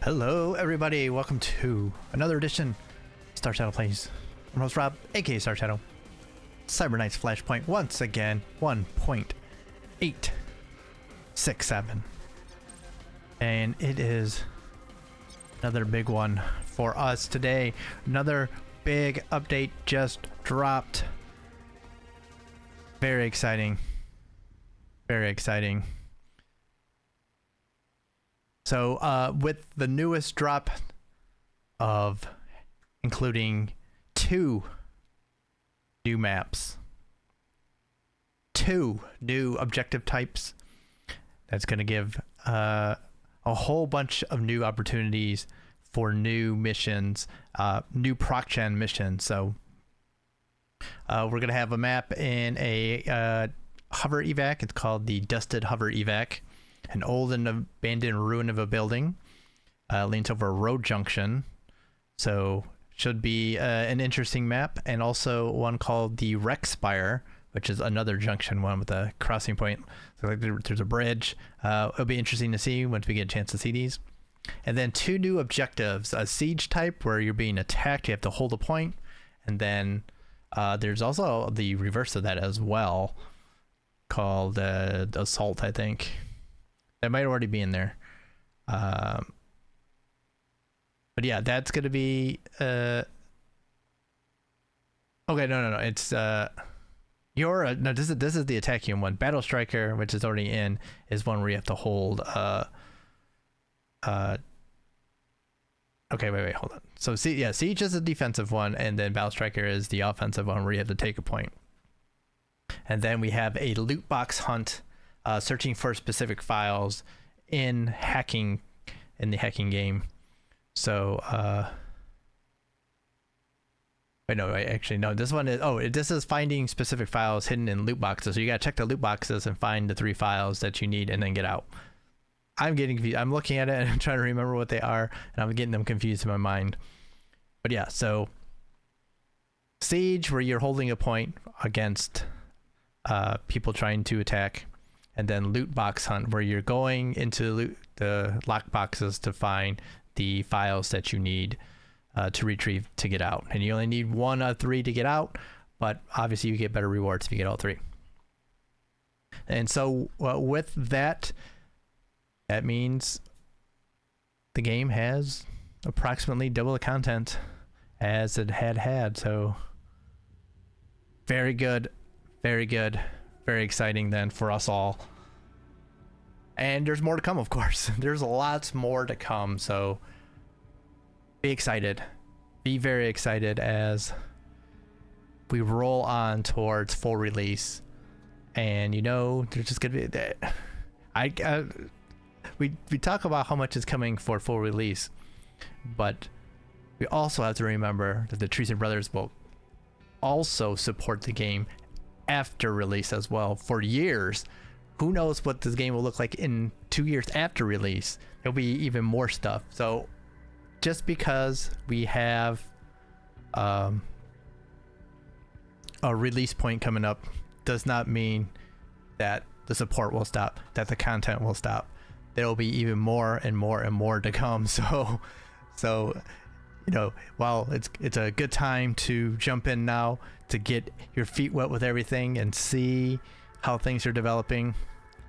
Hello everybody, welcome to another edition Star Shadow Plays. I'm host Rob, aka Star Shadow. Cyber Knight's Flashpoint once again, 1.867. And it is another big one for us today. Another big update just dropped. Very exciting. Very exciting. So with the newest drop of including 2 new maps, 2 new objective types, that's going to give a whole bunch of new opportunities for new missions, new proc-gen missions. So we're going to have a map in a hover evac. It's called the Dusted Hover Evac. An old and abandoned ruin of a building, leans over a road junction, so should be an interesting map. And also one called the Wreck Spire, which is another junction one with a crossing point. So like there's a bridge. It'll be interesting to see once we get a chance to see these. And then 2 new objectives: a siege type where you're being attacked, you have to hold a point, and then there's also the reverse of that as well, called assault, I think. That might already be in there. But yeah, that's going to be... Okay, no. It's... No, this is the attacking one. Battle Striker, which is already in, is one where you have to hold... Okay, wait, hold on. So, Siege is a defensive one, and then Battle Striker is the offensive one where you have to take a point. And then we have a loot box hunt, searching for specific files in the hacking game. So this one is this is finding specific files hidden in loot boxes. So you gotta check the loot boxes and find the 3 files that you need and then get out. I'm getting confused. I'm looking at it and I'm trying to remember what they are, and I'm getting them confused in my mind. But yeah, so Siege, where you're holding a point against people trying to attack, and then Loot Box Hunt, where you're going into the lock boxes to find the files that you need to retrieve to get out. And you only need 1 of 3 to get out, but obviously you get better rewards if you get all 3. And so with that means the game has approximately double the content as it had. So very good. Very good. Very exciting then for us all. And there's more to come, of course. There's lots more to come. So be excited. Be very excited as we roll on towards full release. And there's just gonna be that. We talk about how much is coming for full release, but we also have to remember that the Treason Brothers will also support the game after release as well for years. Who knows what this game will look like in 2 years after release? There'll be even more stuff. So just because we have a release point coming up does not mean that the support will stop, that the content will stop. There will be even more and more and more to come. So while it's a good time to jump in now to get your feet wet with everything and see how things are developing,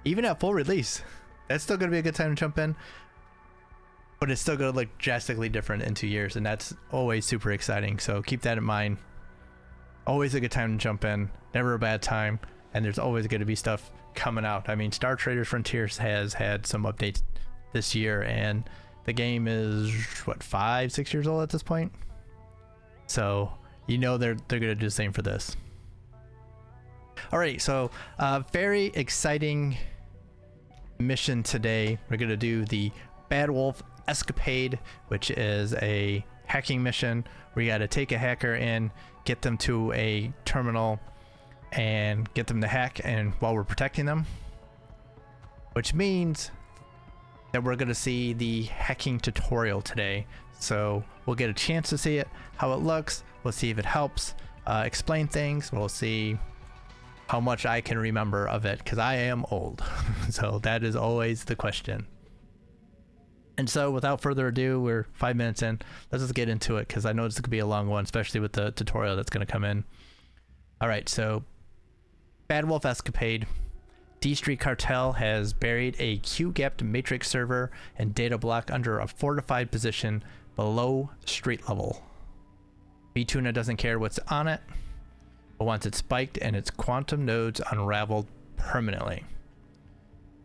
even at full release, that's still going to be a good time to jump in, but it's still going to look drastically different in 2 years, and that's always super exciting. So keep that in mind. Always a good time to jump in, never a bad time, and there's always going to be stuff coming out. I mean, Star Traders Frontiers has had some updates this year, and the game is what, 5-6 years old at this point. So they're gonna do the same for this. All right, so very exciting mission today. We're gonna do the Bad Wolf Escapade, which is a hacking mission where you gotta take a hacker in, get them to a terminal, and get them to hack, and while we're protecting them, which means that we're going to see the hacking tutorial today. So we'll get a chance to see it, how it looks. We'll see if it helps explain things. We'll see how much I can remember of it, because I am old. So that is always the question. And so without further ado, we're 5 minutes in. Let's just get into it because I know this could be a long one, especially with the tutorial that's going to come in. All right, so Bad Wolf Escapade. D Street Cartel has buried a Q-gapped matrix server and data block under a fortified position below street level. B-Tuna doesn't care what's on it, but wants it spiked and its quantum nodes unraveled permanently.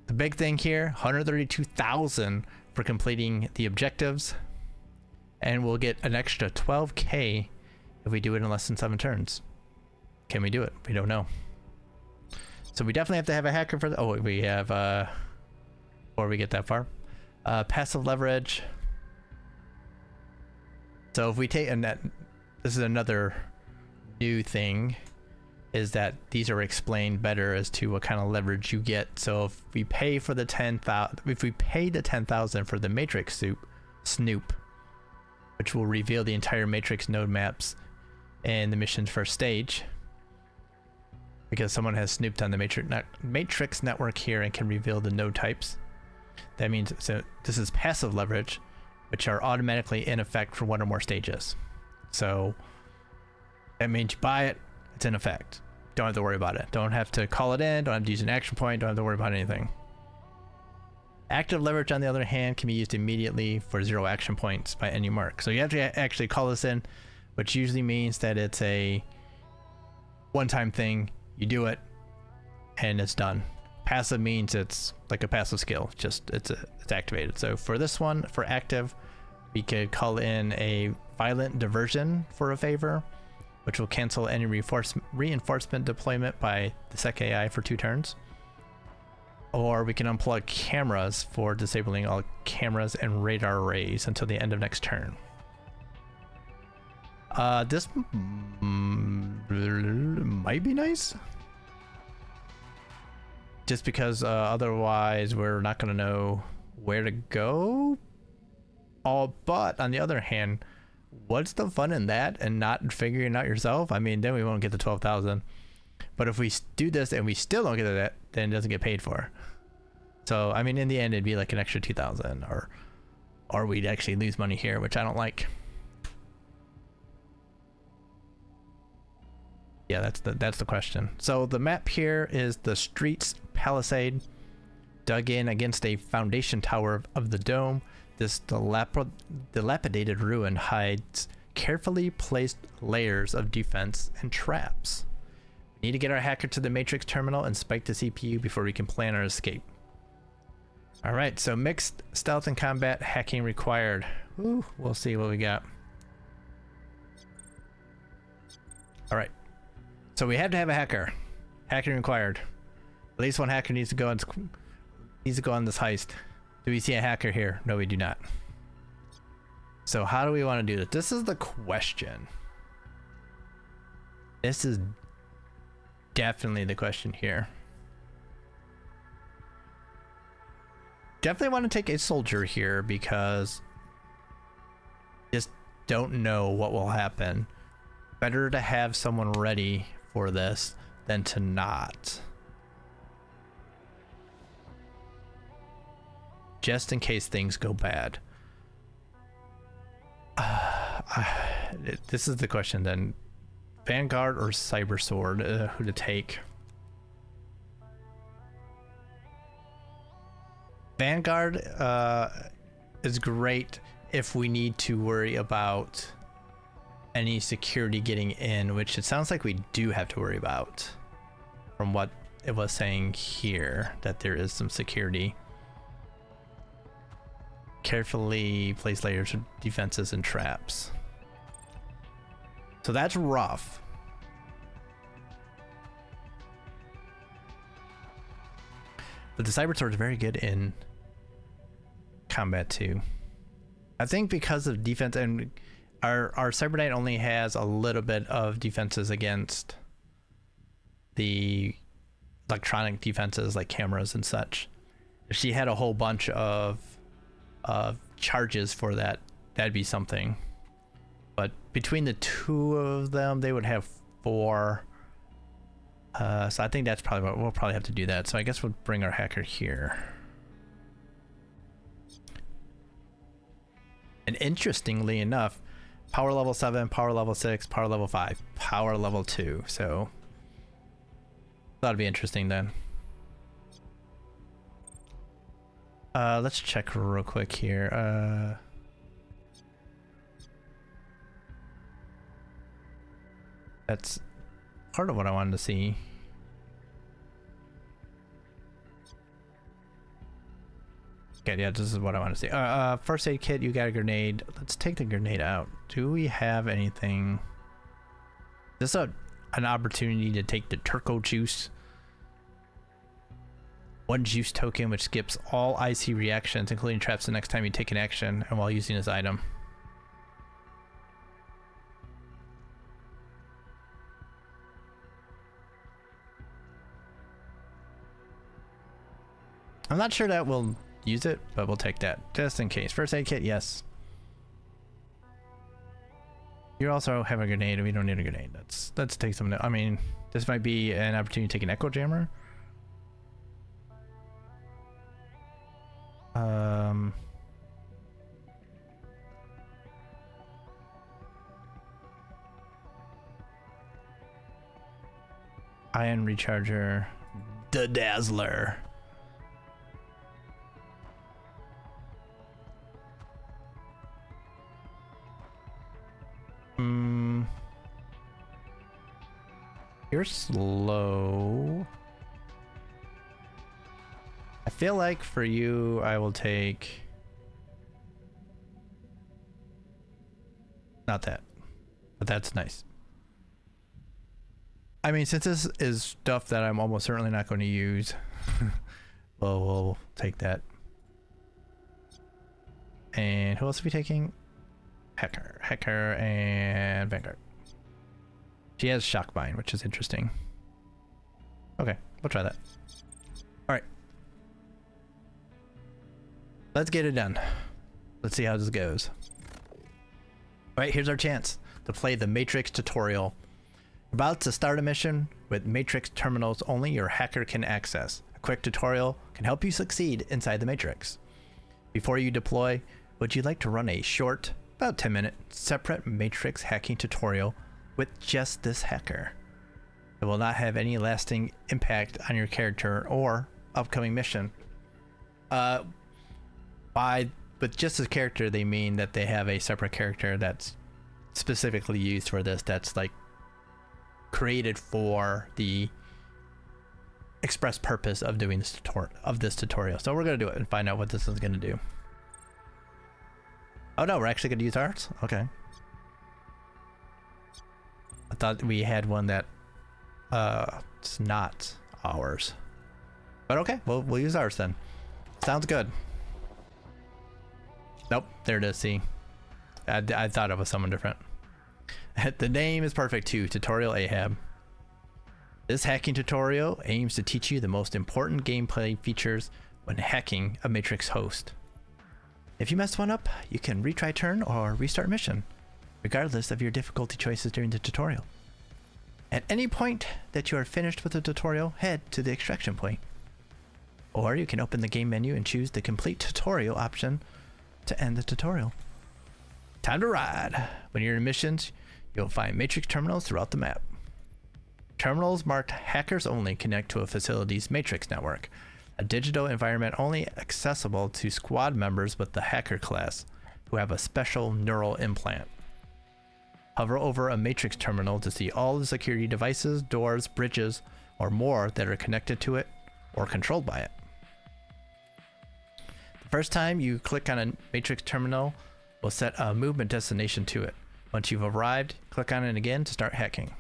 The big thing here, 132,000 for completing the objectives, and we'll get an extra 12k if we do it in less than 7 turns. Can we do it? We don't know. So we definitely have to have a hacker for the, oh, we have, before we get that far, passive leverage. So if we take, and that, this is another new thing, is that these are explained better as to what kind of leverage you get. So if we pay for the 10,000, if we pay the 10,000 for the matrix snoop, which will reveal the entire matrix node maps in the mission's first stage, because someone has snooped on the matrix network here and can reveal the node types. That means, so this is passive leverage, which are automatically in effect for 1 or more stages. So that means you buy it, it's in effect. Don't have to worry about it. Don't have to call it in, don't have to use an action point, don't have to worry about anything. Active leverage, on the other hand, can be used immediately for 0 action points by any mark. So you have to actually call this in, which usually means that it's a one-time thing. You do it, and it's done. Passive means it's like a passive skill, just it's activated. So for this one, for active, we could call in a violent diversion for a favor, which will cancel any reinforcement deployment by the sec AI for 2 turns. Or we can unplug cameras for disabling all cameras and radar arrays until the end of next turn. This might be nice, just because otherwise we're not going to know where to go. But on the other hand, what's the fun in that and not figuring it out yourself? I mean, then we won't get the 12,000. But if we do this and we still don't get that, then it doesn't get paid for. So I mean, in the end, it'd be like an extra 2,000, or we'd actually lose money here, which I don't like. Yeah, that's the question. So the map here is the Streets Palisade, dug in against a foundation tower of the dome. This dilapidated ruin hides carefully placed layers of defense and traps. We need to get our hacker to the matrix terminal and spike the CPU before we can plan our escape. All right, so mixed stealth and combat hacking required. Ooh, we'll see what we got. All right. So we had to have a hacker. Hacking required. At least one hacker needs to go on this heist. Do we see a hacker here? No, we do not. So how do we want to do this? This is the question. This is definitely the question here. Definitely want to take a soldier here because just don't know what will happen. Better to have someone ready for this than to not. Just in case things go bad. This is the question then. Vanguard or Cyber Sword? Who to take? Vanguard is great if we need to worry about any security getting in, which it sounds like we do have to worry about from what it was saying here, that there is some security. Carefully place layers of defenses and traps. So that's rough. But the Cyber Sword is very good in combat too. I think because of defense, and our Cyberdeck only has a little bit of defenses against the electronic defenses like cameras and such. If she had a whole bunch of charges for that, that'd be something. But between the two of them, they would have 4. So I think that's probably what we'll probably have to do that. So I guess we'll bring our hacker here. interestingly enough, power level 7, power level 6, power level 5, power level 2. So that'll be interesting then. Let's check real quick here. That's part of what I wanted to see. Okay, yeah, this is what I want to see. First aid kit, you got a grenade. Let's take the grenade out. Do we have anything? This is an opportunity to take the turco juice. 1 juice token, which skips all IC reactions, including traps, the next time you take an action and while using this item. I'm not sure that we'll use it, but we'll take that just in case. First aid kit, yes. You also have a grenade, and we don't need a grenade. Let's take some. I mean, this might be an opportunity to take an echo jammer. Ion recharger, the Dazzler. You're slow. I feel like for you, I will take... Not that. But that's nice. I mean, since this is stuff that I'm almost certainly not going to use, well, we'll take that. And who else are we taking? Hacker, and Vanguard. She has shock bind, which is interesting. Okay, we'll try that. All right. Let's get it done. Let's see how this goes. All right, here's our chance to play the Matrix tutorial. About to start a mission with Matrix terminals only your hacker can access. A quick tutorial can help you succeed inside the Matrix. Before you deploy, would you like to run a short, about 10-minute, separate Matrix hacking tutorial with just this hacker? It will not have any lasting impact on your character or upcoming mission. With just this character, they mean that they have a separate character that's specifically used for this, that's like created for the express purpose of doing this tutorial. So we're gonna do it and find out what this is gonna do. Oh no, we're actually gonna use ours? Okay. I thought we had one that it's not ours. But okay, we'll use ours then. Sounds good. Nope, there it is, see. I thought it was someone different. The name is perfect too, Tutorial Ahab. This hacking tutorial aims to teach you the most important gameplay features when hacking a Matrix host. If you mess one up, you can retry turn or restart mission, regardless of your difficulty choices during the tutorial. At any point that you are finished with the tutorial, head to the extraction point. Or you can open the game menu and choose the complete tutorial option to end the tutorial. Time to ride! When you're in missions, you'll find Matrix terminals throughout the map. Terminals marked hackers only connect to a facility's Matrix network, a digital environment only accessible to squad members with the hacker class, who have a special neural implant. Hover over a Matrix terminal to see all the security devices, doors, bridges, or more that are connected to it or controlled by it. The first time you click on a Matrix terminal will set a movement destination to it. Once you've arrived, click on it again to start hacking.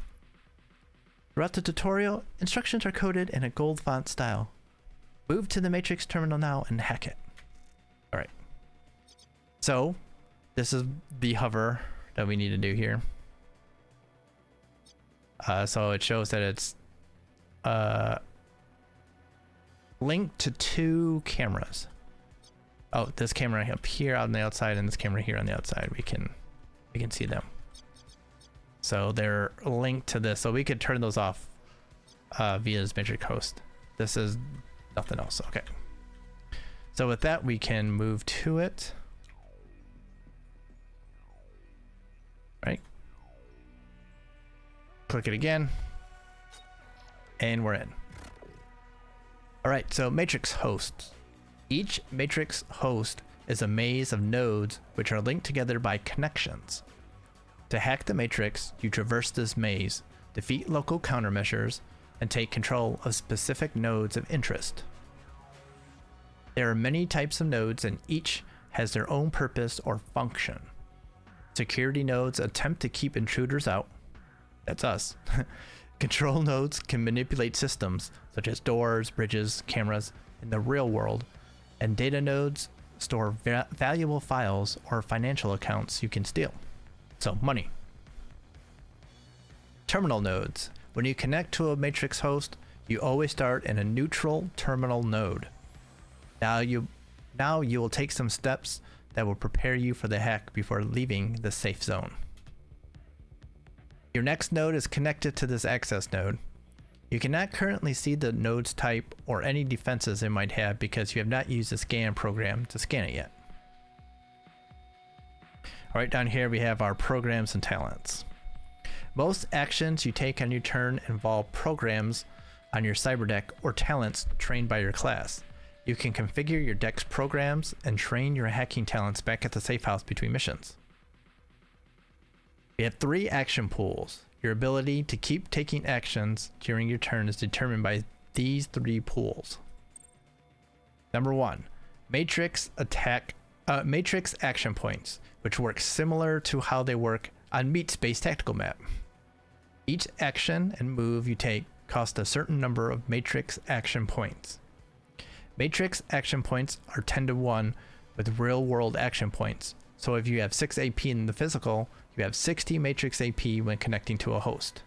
Throughout the tutorial, instructions are coded in a gold font style. Move to the Matrix terminal now and hack it. All right. So this is the hover that we need to do here. So it shows that it's linked to 2 cameras. Oh, this camera up here on the outside and this camera here on the outside. We can see them. So they're linked to this. So we could turn those off via this Matrix host. This is nothing else. Okay. So with that, we can move to it. right? Click it again, and we're in. All right, so matrix hosts. Each matrix host is a maze of nodes which are linked together by connections. To hack the matrix, you traverse this maze, defeat local countermeasures, and take control of specific nodes of interest. There are many types of nodes and each has their own purpose or function. Security nodes attempt to keep intruders out. That's us. Control nodes can manipulate systems such as doors, bridges, cameras in the real world, and data nodes store valuable files or financial accounts you can steal. So, money. Terminal nodes. When you connect to a matrix host, you always start in a neutral terminal node. Now you will take some steps that will prepare you for the hack before leaving the safe zone. Your next node is connected to this access node. You cannot currently see the node's type or any defenses it might have because you have not used the scan program to scan it yet. All right, down here we have our programs and talents. Most actions you take on your turn involve programs on your Cyberdeck or talents trained by your class. You can configure your deck's programs and train your hacking talents back at the safe house between missions. We have 3 action pools. Your ability to keep taking actions during your turn is determined by these 3 pools. Number 1, matrix action points, which work similar to how they work on Meat Space Tactical Map. Each action and move you take cost a certain number of matrix action points. Matrix action points are 10-to-1 with real world action points. So if you have 6 AP in the physical, you have 60 matrix AP when connecting to a host.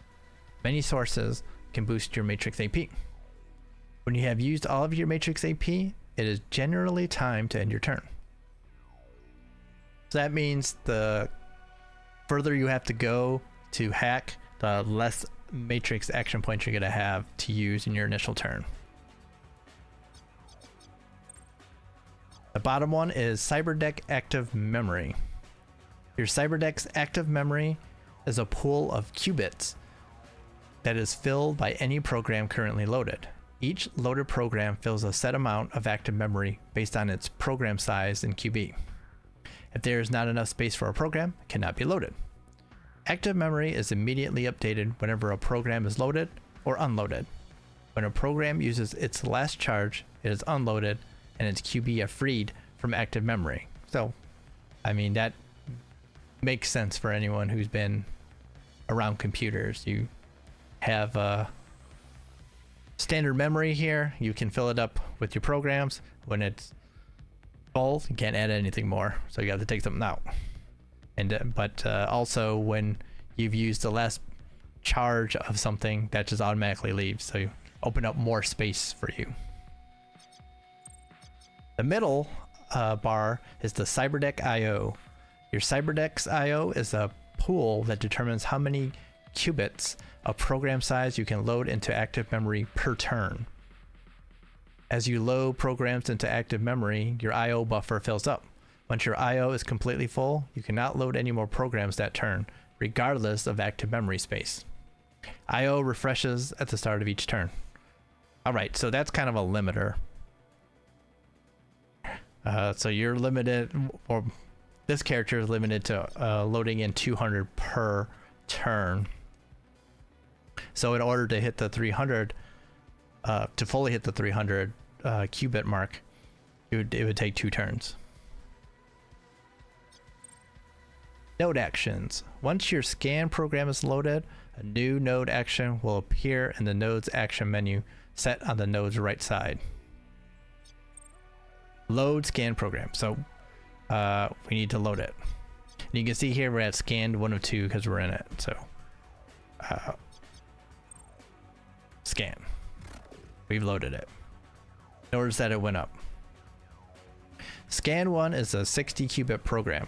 Many sources can boost your matrix AP. When you have used all of your matrix AP, it is generally time to end your turn. So that means the further you have to go to hack, the less matrix action points you're going to have to use in your initial turn. The bottom one is Cyberdeck Active Memory. Your Cyberdeck's active memory is a pool of qubits that is filled by any program currently loaded. Each loaded program fills a set amount of active memory based on its program size in QB. If there is not enough space for a program, it cannot be loaded. Active memory is immediately updated whenever a program is loaded or unloaded. When a program uses its last charge, it is unloaded and its QB are freed from active memory. So, I mean, that makes sense for anyone who's been around computers. You have a standard memory here. You can fill it up with your programs. When it's full, you can't add anything more. So you have to take something out. And but also when you've used the last charge of something, that just automatically leaves. So you open up more space for you. The middle bar is the Cyberdeck IO. Your Cyberdeck's IO is a pool that determines how many qubits of program size you can load into active memory per turn. As you load programs into active memory, your IO buffer fills up. Once your IO is completely full, you cannot load any more programs that turn, regardless of active memory space. IO refreshes at the start of each turn. Alright, so that's kind of a limiter. So you're limited, or this character is limited to loading in 200 per turn. So in order to hit the 300, to fully hit the 300 qubit mark, it would take 2 turns. Node actions. Once your scan program is loaded, a new node action will appear in the node's action menu set on the node's right side. Load scan program. So we need to load it. And you can see here we're at scanned 1 of 2 because we're in it. So scan. We've loaded it. Notice that it went up. Scan 1 is a 60 qubit program.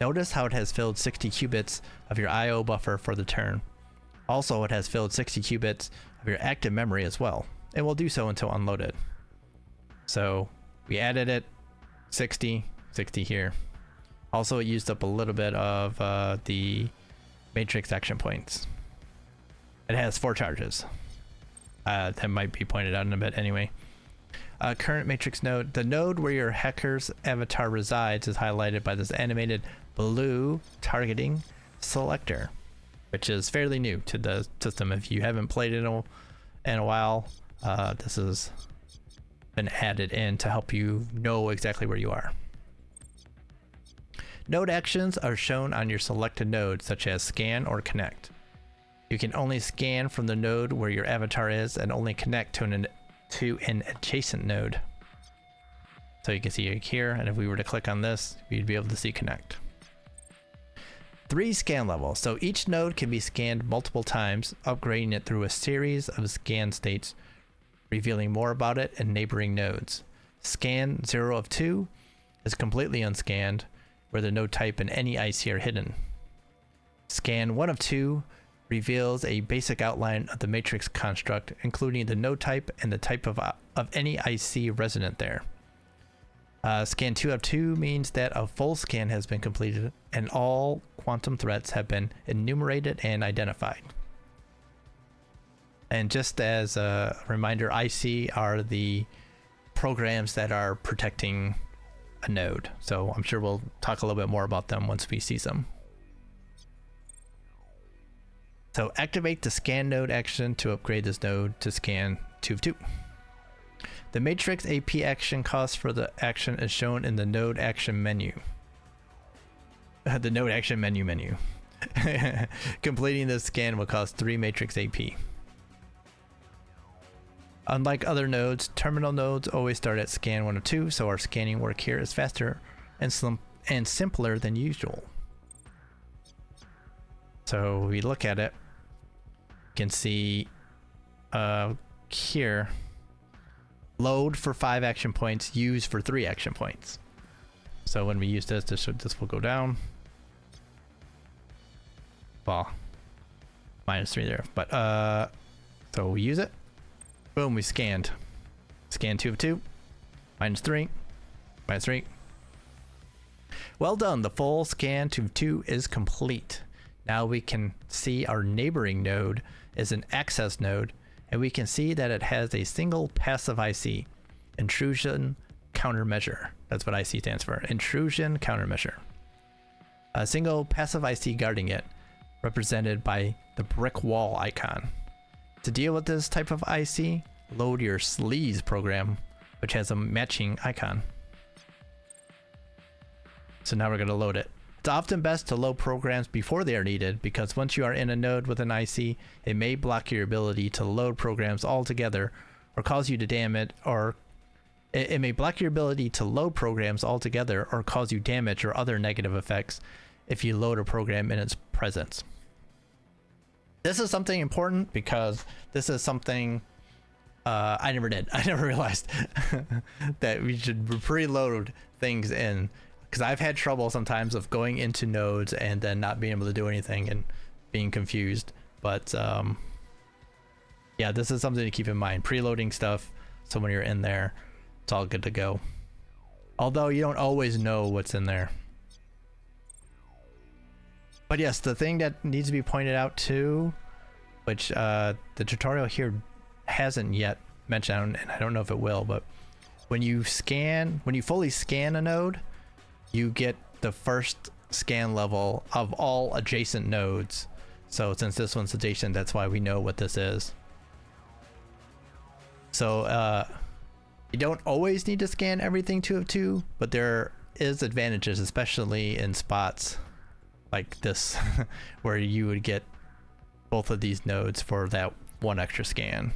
Notice how it has filled 60 qubits of your IO buffer for the turn. Also, it has filled 60 qubits of your active memory as well. It will do so until unloaded. So we added it, 60 here. Also, it used up a little bit of the matrix action points. It has 4 charges. That might be pointed out in a bit anyway. Current matrix node. The node where your hacker's avatar resides is highlighted by this animated blue targeting selector, which is fairly new to the system. If you haven't played it in a while, this has been added in to help you know exactly where you are. Node actions are shown on your selected node, such as scan or connect. You can only scan from the node where your avatar is and only connect to an adjacent node. So you can see it here, and if we were to click on this, we'd be able to see connect. 3 scan levels, so each node can be scanned multiple times, upgrading it through a series of scan states, revealing more about it and neighboring nodes. Scan 0 of 2 is completely unscanned, where the node type and any IC are hidden. Scan 1 of 2 reveals a basic outline of the matrix construct, including the node type and the type of any IC resident there. Scan 2 of 2 means that a full scan has been completed and all quantum threats have been enumerated and identified. And just as a reminder, IC are the programs that are protecting a node. So I'm sure we'll talk a little bit more about them once we see some. So activate the scan node action to upgrade this node to scan 2 of 2. The matrix AP action cost for the action is shown in the node action menu. The node action menu. Completing this scan will cost 3 matrix AP. Unlike other nodes, terminal nodes always start at scan 1 of 2, so our scanning work here is faster and simpler than usual. So we look at it, you can see here, load for 5 action points, use for 3 action points. So when we use this will go down. Well, -3 there, but so we use it. Boom, we scanned. Scan 2 of 2, -3, -3. Well done, the full scan 2 of 2 is complete. Now we can see our neighboring node is an access node, and we can see that it has a single passive IC, intrusion countermeasure. That's what IC stands for, intrusion countermeasure. A single passive IC guarding it, represented by the brick wall icon. To deal with this type of IC, load your sleaze program, which has a matching icon. So now we're going to load it. It's often best to load programs before they are needed, because once you are in a node with an IC, it may block your ability to load programs altogether, or cause you to damage, or it may block your ability to load programs altogether or cause you damage or other negative effects if you load a program in its presence. This is something important because this is something I never did. I never realized that we should preload things in, because I've had trouble sometimes of going into nodes and then not being able to do anything and being confused. But yeah, this is something to keep in mind. Preloading stuff, so when you're in there, it's all good to go. Although you don't always know what's in there. But yes, the thing that needs to be pointed out too, which the tutorial here hasn't yet mentioned, and I don't know if it will, but when you fully scan a node, you get the first scan level of all adjacent nodes. So since this one's adjacent, that's why we know what this is. So you don't always need to scan everything 2 of 2, but there is advantages, especially in spots like this where you would get both of these nodes for that 1 extra scan.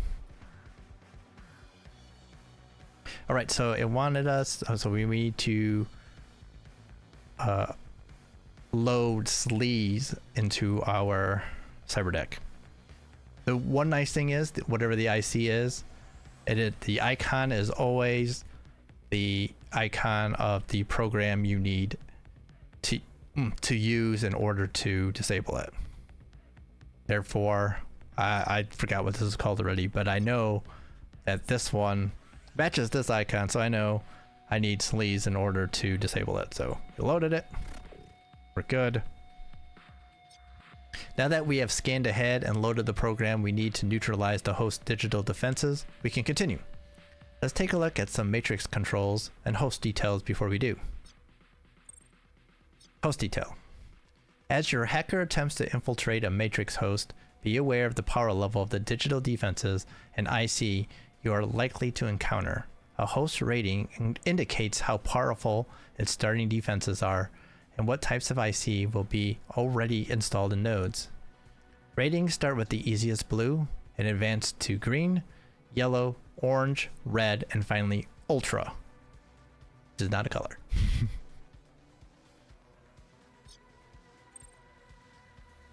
All right, so it wanted us, so we need to load sleaze into our Cyberdeck. The one nice thing is that whatever the IC is, the icon is always the icon of the program you need to use in order to disable it. Therefore, I forgot what this is called already, but I know that this one matches this icon, so I know I need sleaze in order to disable it. So we loaded it. We're good. Now that we have scanned ahead and loaded the program we need to neutralize the host digital defenses, we can continue. Let's take a look at some matrix controls and host details before we do. Host detail. As your hacker attempts to infiltrate a matrix host, be aware of the power level of the digital defenses and IC you are likely to encounter. A host rating indicates how powerful its starting defenses are and what types of IC will be already installed in nodes. Ratings start with the easiest blue and advance to green, yellow, orange, red, and finally ultra, which is not a color.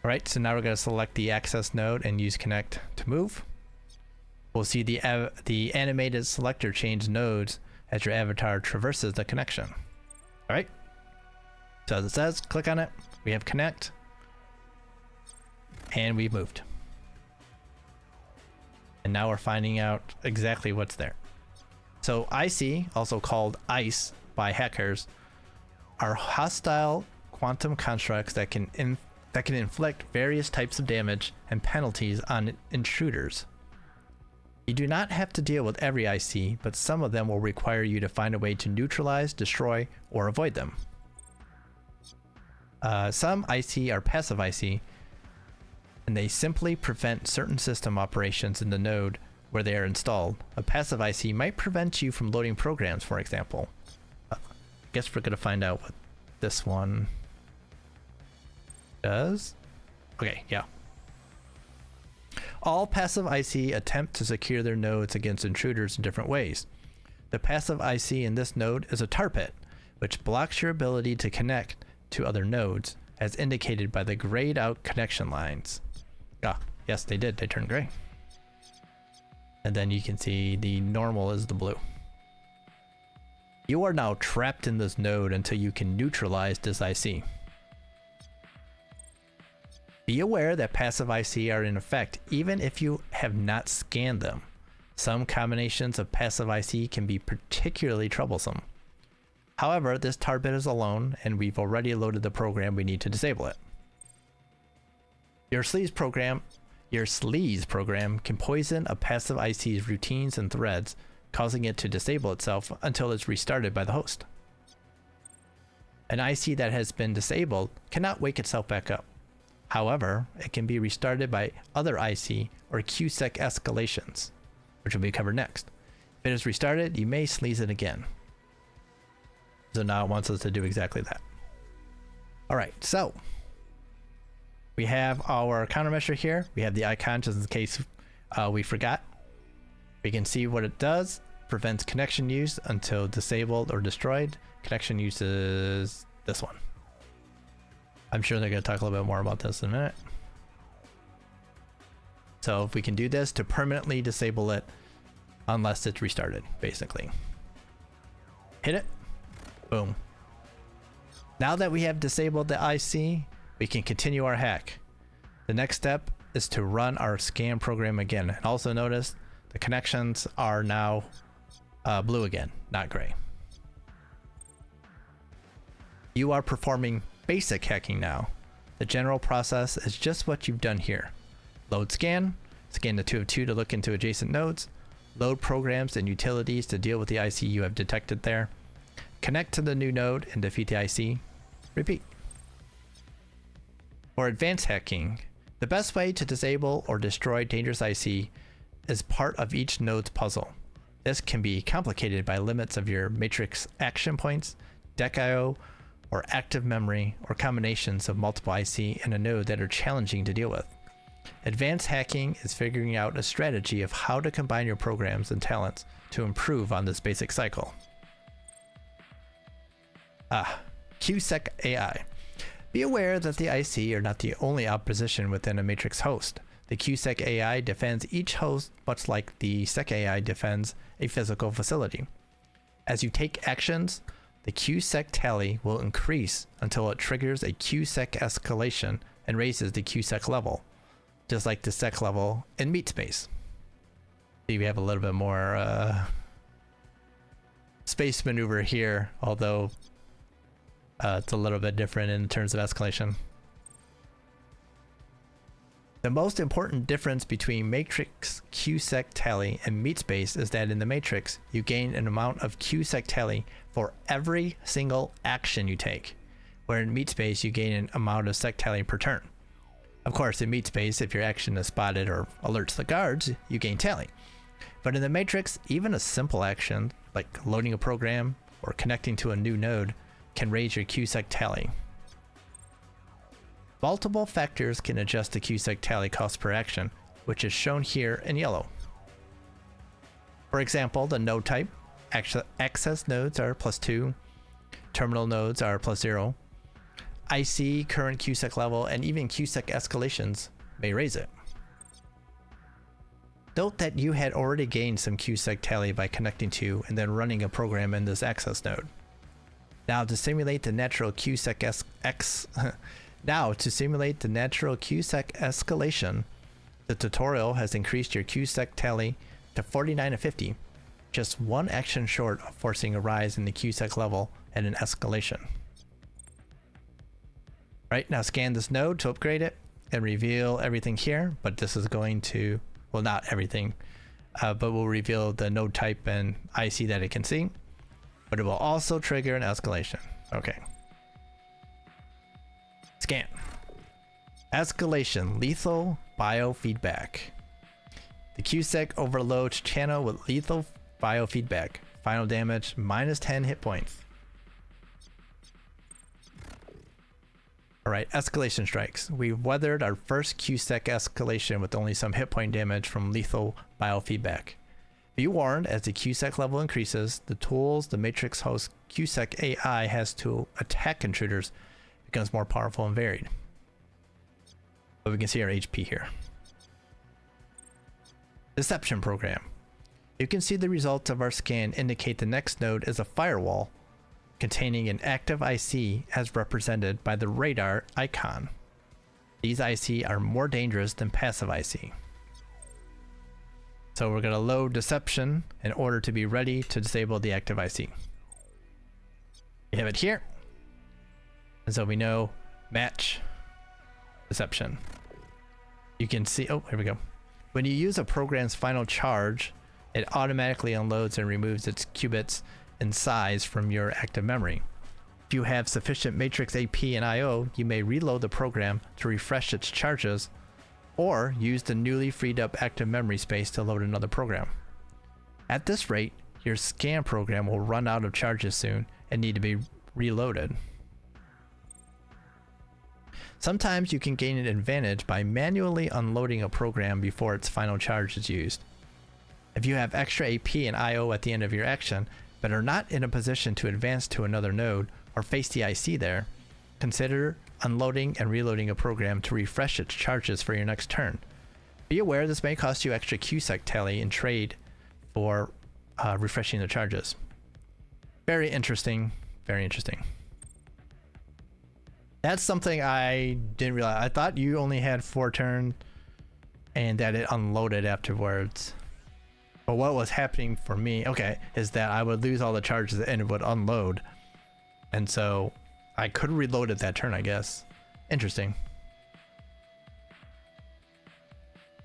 Alright, so now we're going to select the access node and use connect to move. We'll see the animated selector change nodes as your avatar traverses the connection. Alright, so as it says, click on it, we have connect, and we've moved. And now we're finding out exactly what's there. So IC, also called ICE by hackers, are hostile quantum constructs that can inflict various types of damage and penalties on intruders. You do not have to deal with every IC, but some of them will require you to find a way to neutralize, destroy, or avoid them. Some IC are passive IC, and they simply prevent certain system operations in the node where they are installed. A passive IC might prevent you from loading programs, for example. I guess we're going to find out what this one does. Okay, yeah. All passive IC attempt to secure their nodes against intruders in different ways. The passive IC in this node is a tar pit, which blocks your ability to connect to other nodes, as indicated by the grayed out connection lines. Ah, yes, they did. They turned gray. And then you can see the normal is the blue. You are now trapped in this node until you can neutralize this IC. Be aware that passive IC are in effect even if you have not scanned them. Some combinations of passive IC can be particularly troublesome. However, this tar pit is alone, and we've already loaded the program we need to disable it. Your sleaze program can poison a passive IC's routines and threads, causing it to disable itself until it's restarted by the host. An IC that has been disabled cannot wake itself back up. However, it can be restarted by other IC or QSEC escalations, which will be covered next. If it is restarted, you may sleaze it again. So now it wants us to do exactly that. Alright, so we have our countermeasure here. We have the icon just in case we forgot. We can see what it does. Prevents connection use until disabled or destroyed. Connection use is this one. I'm sure they're going to talk a little bit more about this in a minute. So if we can do this to permanently disable it unless it's restarted, basically. Hit it. Boom. Now that we have disabled the IC, we can continue our hack. The next step is to run our scan program again. And also notice the connections are now blue again, not gray. You are performing basic hacking now. The general process is just what you've done here. Load scan, scan the 2 of 2 to look into adjacent nodes, load programs and utilities to deal with the IC you have detected there, connect to the new node and defeat the IC, repeat. For advanced hacking, the best way to disable or destroy dangerous IC is part of each node's puzzle. This can be complicated by limits of your matrix action points, deck IO, or active memory, or combinations of multiple IC in a node that are challenging to deal with. Advanced hacking is figuring out a strategy of how to combine your programs and talents to improve on this basic cycle. QSEC AI. Be aware that the IC are not the only opposition within a matrix host. The QSEC AI defends each host much like the SEC AI defends a physical facility. As you take actions, the QSEC tally will increase until it triggers a QSEC escalation and raises the QSEC level, just like the SEC level in meat space. See, we have a little bit more space maneuver here, although it's a little bit different in terms of escalation. The most important difference between matrix QSec tally and meat space is that in the matrix, you gain an amount of QSec tally for every single action you take, where in meat space, you gain an amount of sec tally per turn. Of course, in meat space, if your action is spotted or alerts the guards, you gain tally. But in the matrix, even a simple action, like loading a program or connecting to a new node, can raise your QSec tally. Multiple factors can adjust the QSec tally cost per action, which is shown here in yellow. For example, the node type, access nodes are +2, terminal nodes are +0, IC, current QSec level, and even QSec escalations may raise it. Note that you had already gained some QSec tally by connecting to and then running a program in this access node. Now to simulate the natural QSec escalation, the tutorial has increased your QSec tally to 49 of 50, just one action short of forcing a rise in the QSec level and an escalation. Right, now scan this node to upgrade it and reveal everything here, but this is going to, well, not everything, but we'll reveal the node type and IC that it can see, but it will also trigger an escalation. Okay. Scan. Escalation, lethal biofeedback. The QSec overloads channel with lethal biofeedback. Final damage, -10 hit points. Alright, escalation strikes. We've weathered our first QSec escalation with only some hit point damage from lethal biofeedback. Be warned, as the QSec level increases, the tools the Matrix host QSec AI has to attack intruders becomes more powerful and varied. But we can see our HP here. Deception program. You can see the results of our scan indicate the next node is a firewall containing an active IC as represented by the radar icon. These IC are more dangerous than passive IC. So we're going to load deception in order to be ready to disable the active IC. We have it here. And so we know match deception. You can see, oh, here we go. When you use a program's final charge, it automatically unloads and removes its qubits in size from your active memory. If you have sufficient matrix AP and IO, you may reload the program to refresh its charges or use the newly freed up active memory space to load another program. At this rate, your scan program will run out of charges soon and need to be reloaded. Sometimes you can gain an advantage by manually unloading a program before its final charge is used. If you have extra AP and IO at the end of your action, but are not in a position to advance to another node or face the IC there, consider unloading and reloading a program to refresh its charges for your next turn. Be aware this may cost you extra QSec tally in trade for refreshing the charges. Very interesting, very interesting. That's something I didn't realize. I thought you only had 4 turns and that it unloaded afterwards. But what was happening for me, okay, is that I would lose all the charges and it would unload. And so I could have reloaded that turn, I guess. Interesting.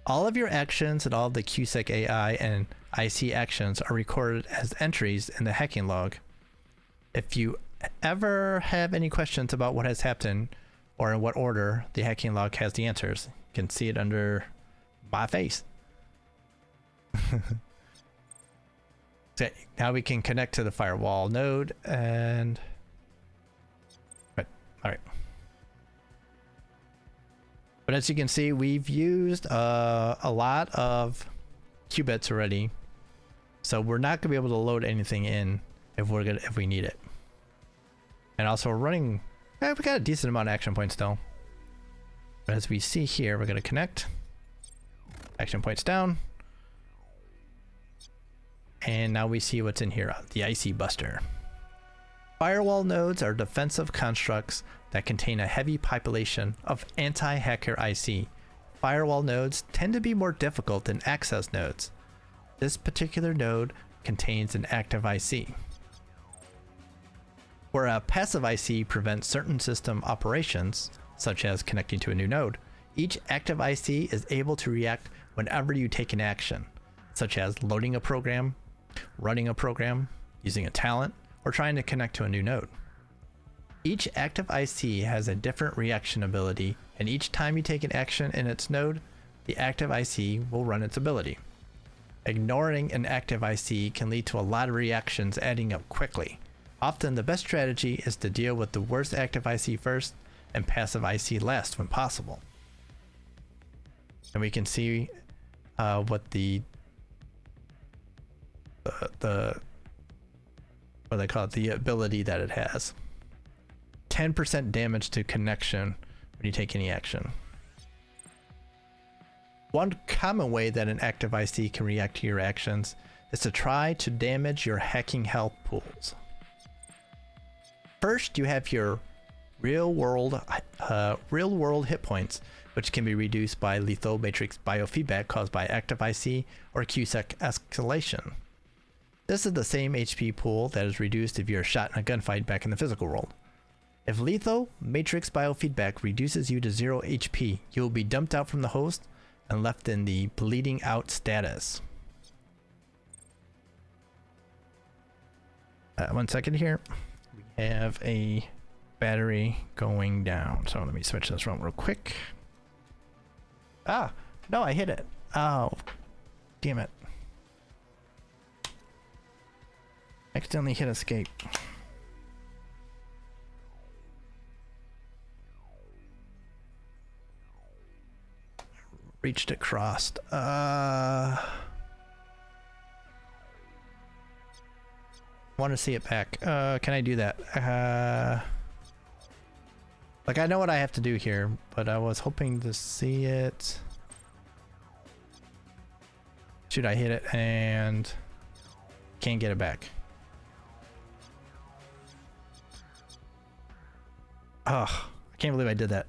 All of your actions and all the QSec AI and IC actions are recorded as entries in the hacking log. If you ever have any questions about what has happened or in what order, the hacking log has the answers. You can see it under my face. So now we can connect to the firewall node and all right. But as you can see, we've used a lot of qubits already, so we're not gonna be able to load anything in if we need it. And also we're running, we got a decent amount of action points still. But as we see here, we're gonna connect. Action points down. And now we see what's in here, the IC Buster. Firewall nodes are defensive constructs that contain a heavy population of anti-hacker IC. Firewall nodes tend to be more difficult than access nodes. This particular node contains an active IC. Where a passive IC prevents certain system operations, such as connecting to a new node, Each active IC is able to react whenever you take an action, such as loading a program, running a program, using a talent, or trying to connect to a new node. Each active IC has a different reaction ability, and each time you take an action in its node, the active IC will run its ability. Ignoring an active IC can lead to a lot of reactions adding up quickly. Often the best strategy is to deal with the worst active IC first and passive IC last when possible. And we can see what the what they call it, the ability that it has. 10% damage to connection when you take any action. One common way that an active IC can react to your actions is to try to damage your hacking health pools. First, you have your real world hit points, which can be reduced by lethal matrix biofeedback caused by active IC or QSEC escalation. This is the same HP pool that is reduced if you're shot in a gunfight back in the physical world. If lethal matrix biofeedback reduces you to 0 HP, you will be dumped out from the host and left in the bleeding out status. 1 second here. We have a battery going down. So let me switch this around real quick. Ah, no, I hit it. Oh, damn it. Accidentally hit escape. Reached it crossed. Want to see it back. Can I do that? Like, I know what I have to do here, but I was hoping to see it. Shoot, I hit it and can't get it back. Oh, I can't believe I did that.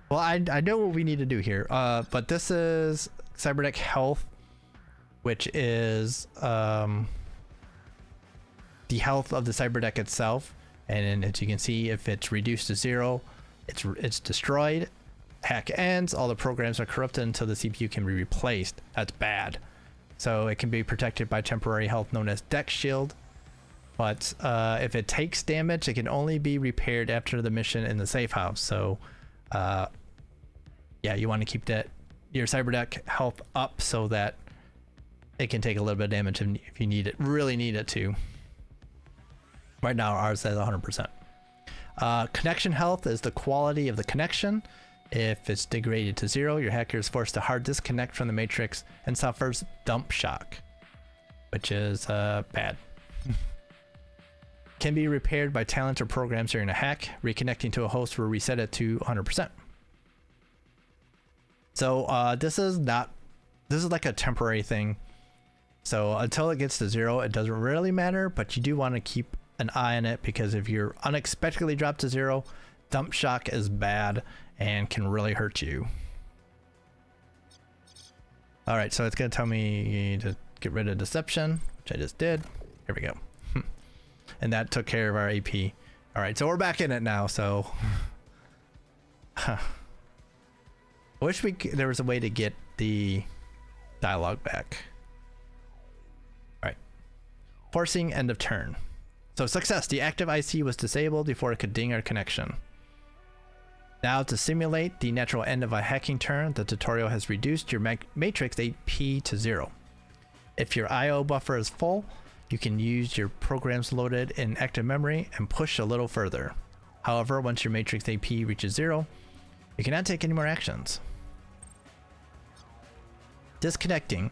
Well, I know what we need to do here, but this is Cyberdeck Health, which is the health of the Cyberdeck itself. And as you can see, if it's reduced to 0, it's destroyed. Hack ends. All the programs are corrupted until the CPU can be replaced. That's bad. So it can be protected by temporary health known as Deck Shield. But if it takes damage, it can only be repaired after the mission in the safe house. So yeah, you want to keep your Cyberdeck health up so that it can take a little bit of damage if you need it, really need it to. Right now ours says 100%. Connection health is the quality of the connection. If it's degraded to 0, your hacker is forced to hard disconnect from the matrix and suffers dump shock, which is bad. Can be repaired by talent or programs during a hack. Reconnecting to a host will reset it to 100%. So this is like a temporary thing. So until it gets to 0, it doesn't really matter, but you do want to keep an eye on it, because if you're unexpectedly dropped to 0, dump shock is bad and can really hurt you. All right, so it's gonna tell me to get rid of deception, which I just did. Here we go. And that took care of our AP. All right, so we're back in it now. So I wish there was a way to get the dialogue back. All right, forcing end of turn. So success, the active IC was disabled before it could ding our connection. Now to simulate the natural end of a hacking turn, the tutorial has reduced your matrix AP to 0. If your IO buffer is full, you can use your programs loaded in active memory and push a little further. However, once your matrix AP reaches 0, you cannot take any more actions. Disconnecting.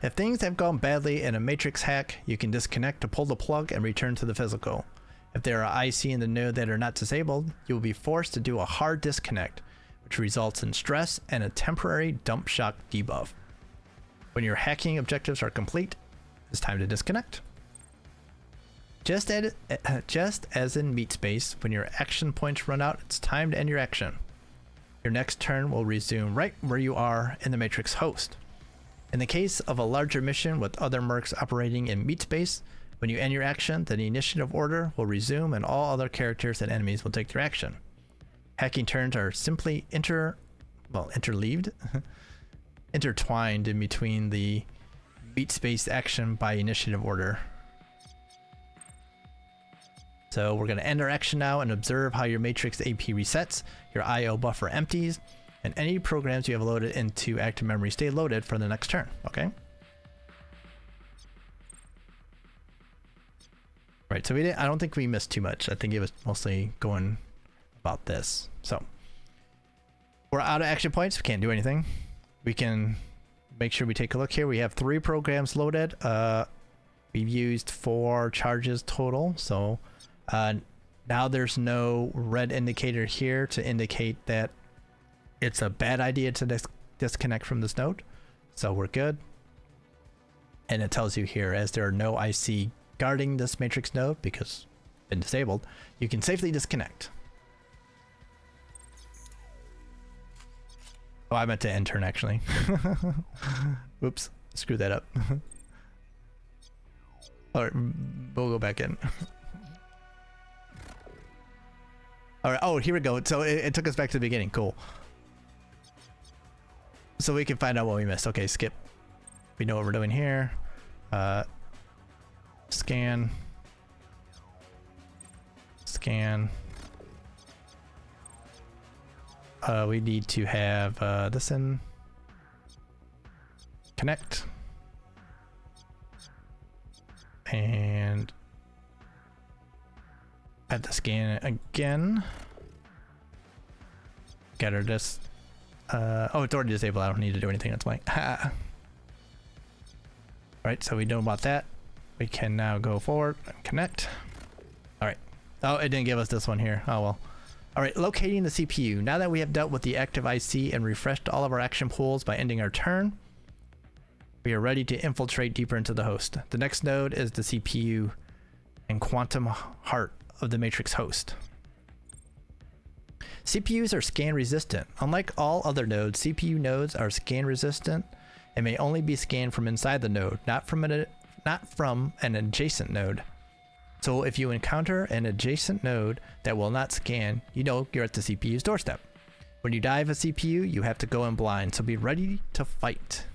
If things have gone badly in a matrix hack, you can disconnect to pull the plug and return to the physical. If there are IC in the node that are not disabled, you will be forced to do a hard disconnect, which results in stress and a temporary dump shock debuff. When your hacking objectives are complete, it's time to disconnect. Just as in Meat Space, when your action points run out, it's time to end your action. Your next turn will resume right where you are in the matrix host. In the case of a larger mission with other mercs operating in Meat Space, when you end your action, then the initiative order will resume and all other characters and enemies will take their action. Hacking turns are simply interleaved, intertwined in between the beat space action by initiative order. So we're going to end our action now and observe how your matrix AP resets, your IO buffer empties, and any programs you have loaded into active memory stay loaded for the next turn. Okay. Right, so I don't think we missed too much. I think it was mostly going about this. So we're out of action points. We can't do anything. We can make sure we take a look here. We have 3 programs loaded. We've used 4 charges total. So now there's no red indicator here to indicate that it's a bad idea to disconnect from this node. So we're good. And it tells you here, as there are no IC guarding this matrix node because it's been disabled, you can safely disconnect. Oh, I meant to end turn actually. Whoops, screw that up. All right, we'll go back in. All right, oh, here we go. So it took us back to the beginning. Cool. So we can find out what we missed. Okay, skip. We know what we're doing here. Scan. We need to have this in. Connect. And add the scan again. Get her this. Oh, it's already disabled. I don't need to do anything. That's blank. Alright, so we know about that. We can now go forward and connect. Alright. Oh, it didn't give us this one here. Oh well. Alright, locating the CPU. Now that we have dealt with the active IC and refreshed all of our action pools by ending our turn, we are ready to infiltrate deeper into the host. The next node is the CPU and quantum heart of the matrix host. CPUs are scan resistant. Unlike all other nodes, CPU nodes are scan resistant and may only be scanned from inside the node, not from an adjacent node. So if you encounter an adjacent node that will not scan, you know you're at the CPU's doorstep. When you dive a CPU, you have to go in blind, so be ready to fight.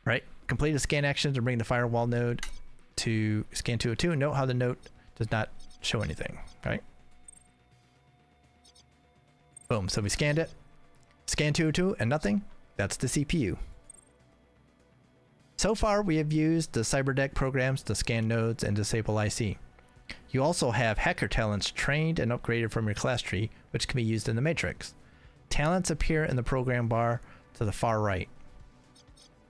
Right? Complete the scan action to bring the firewall node to scan 202. Note how the node does not show anything, right? Boom, so we scanned it. Scan 202 and nothing. That's the CPU. So far, we have used the Cyberdeck programs to scan nodes and disable IC. You also have hacker talents trained and upgraded from your class tree, which can be used in the matrix. Talents appear in the program bar to the far right.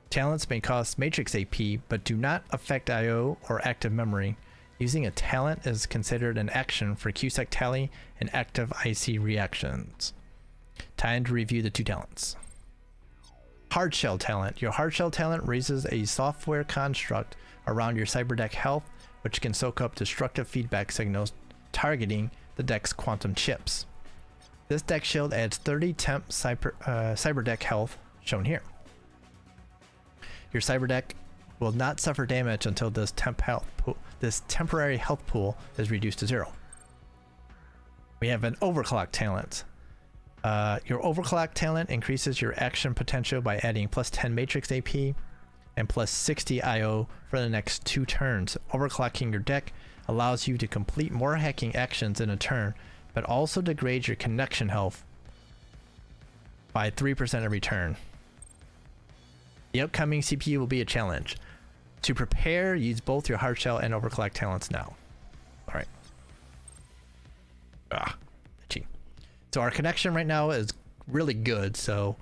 Talents may cost matrix AP, but do not affect IO or active memory. Using a talent is considered an action for QSEC tally and active IC reactions. Time to review the 2 talents. Hardshell talent. Your hardshell talent raises a software construct around your Cyberdeck health, which can soak up destructive feedback signals targeting the deck's quantum chips. This deck shield adds 30 temp Cyberdeck health, shown here. Your Cyberdeck will not suffer damage until this temporary health pool is reduced to 0. We have an overclock talent. Your overclock talent increases your action potential by adding +10 matrix AP and +60 IO for the next 2 turns. Overclocking your deck allows you to complete more hacking actions in a turn, but also degrades your connection health by 3% every turn. The upcoming CPU will be a challenge. To prepare, use both your hardshell and overclock talents now. Alright. Itchy. So our connection right now is really good, so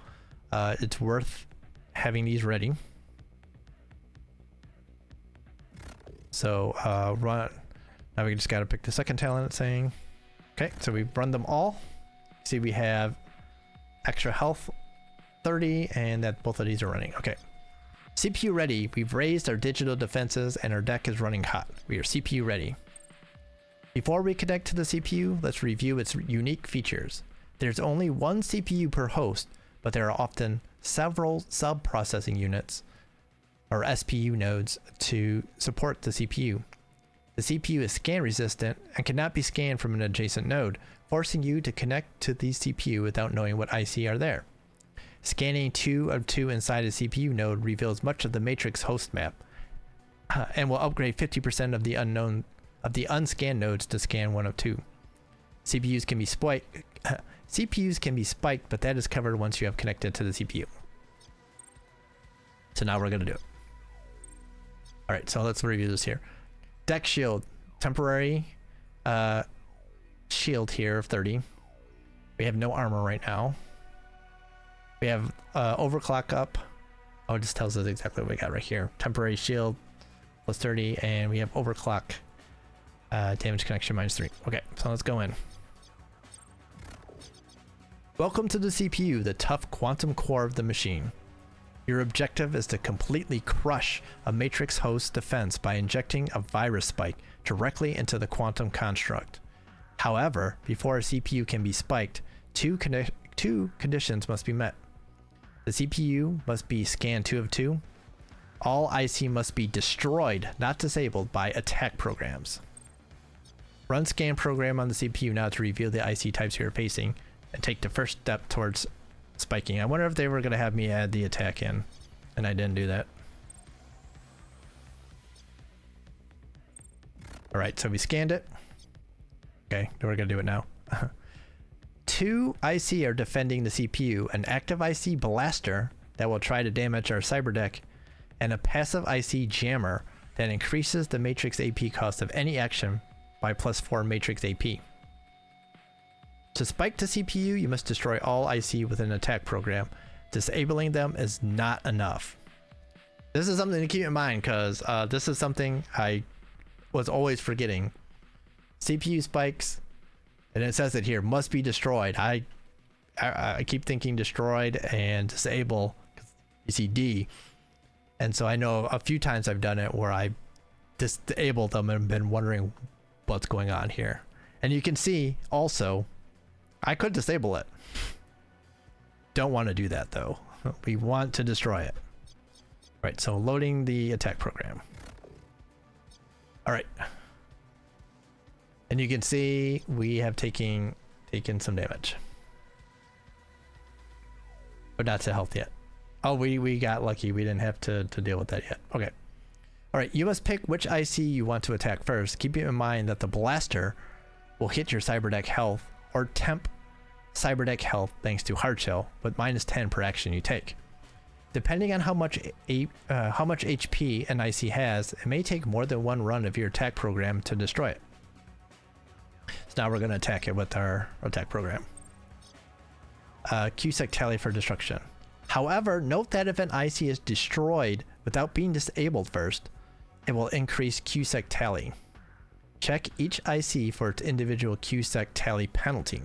it's worth having these ready. So run. Now we just got to pick the second talent it's saying. Okay, so we've run them all. See, we have extra health 30, and that both of these are running. Okay. CPU ready. We've raised our digital defenses and our deck is running hot. We are CPU ready. Before we connect to the CPU, let's review its unique features. There's only one CPU per host, but there are often several sub-processing units or SPU nodes to support the CPU. The CPU is scan resistant and cannot be scanned from an adjacent node, forcing you to connect to the CPU without knowing what IC are there. Scanning 2 of 2 inside a CPU node reveals much of the matrix host map, and will upgrade 50% of the unscanned nodes to scan 1 of 2. CPUs can be spiked, but that is covered once you have connected to the CPU. So now we're gonna do it. All right, so let's review this here. Deck shield, temporary shield here of 30. We have no armor right now. We have overclock up. Oh, it just tells us exactly what we got right here. Temporary shield plus 30, and we have overclock damage connection -3. Okay, so let's go in. Welcome to the CPU, the tough quantum core of the machine. Your objective is to completely crush a matrix host defense by injecting a virus spike directly into the quantum construct. However, before a CPU can be spiked, two conditions must be met. The CPU must be scanned 2 of 2. All IC must be destroyed, not disabled, by attack programs. Run scan program on the CPU now to reveal the IC types you're facing and take the first step towards spiking. I wonder if they were going to have me add the attack in, and I didn't do that. All right, so we scanned it. Okay, we're going to do it now. 2 IC are defending the CPU, an active IC blaster that will try to damage our Cyberdeck, and a passive IC jammer that increases the matrix AP cost of any action by +4 matrix AP. To spike the CPU, you must destroy all IC with an attack program. Disabling them is not enough. This is something to keep in mind, because this is something I was always forgetting. CPU spikes, and it says it here, must be destroyed. I keep thinking destroyed and disable, because you see D. And so I know a few times I've done it where I disabled them and been wondering what's going on here. And you can see also, I could disable it. Don't want to do that though. We want to destroy it. Right, so loading the attack program. All right. And you can see we have taken some damage. But not to health yet. Oh, we got lucky. We didn't have to deal with that yet. Okay. All right, you must pick which IC you want to attack first. Keeping in mind that the blaster will hit your Cyberdeck health or temp Cyberdeck health thanks to hard shell with -10 per action you take. Depending on how much HP an IC has, it may take more than one run of your attack program to destroy it. So now we're going to attack it with our attack program. QSEC tally for destruction. However, note that if an IC is destroyed without being disabled first, it will increase QSEC tally. Check each IC for its individual QSEC tally penalty.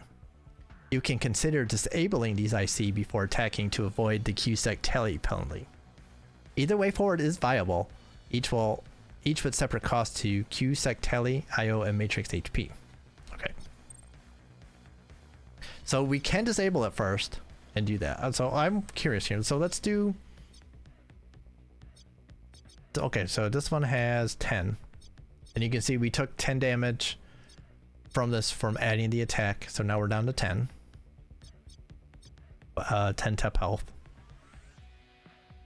You can consider disabling these IC before attacking to avoid the QSEC tally penalty. Either way forward is viable, each with separate costs to QSEC tally, IO, and matrix HP. Okay. So we can disable it first and do that. So I'm curious here. So let's do... Okay, so this one has 10. And you can see we took 10 damage from adding the attack. So now we're down to 10. 10 tep health.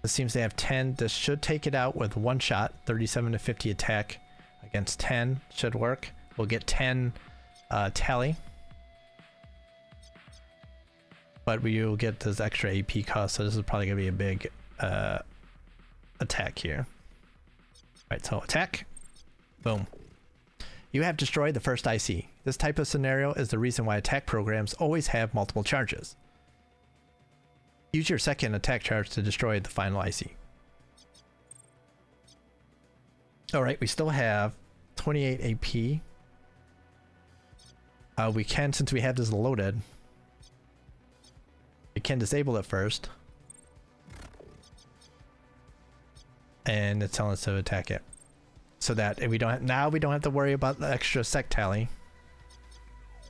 This seems to have 10. This should take it out with one shot. 37 to 50 attack against 10 should work. We'll get 10 tally. But we will get this extra AP cost, so this is probably going to be a big attack here. Right, so attack. Boom. You have destroyed the first IC. This type of scenario is the reason why attack programs always have multiple charges. Use your second attack charge to destroy the final IC. Alright, we still have 28 AP. We can, since we have this loaded, we can disable it first. And it's telling us to attack it. So that if we don't we don't have to worry about the extra sec tally.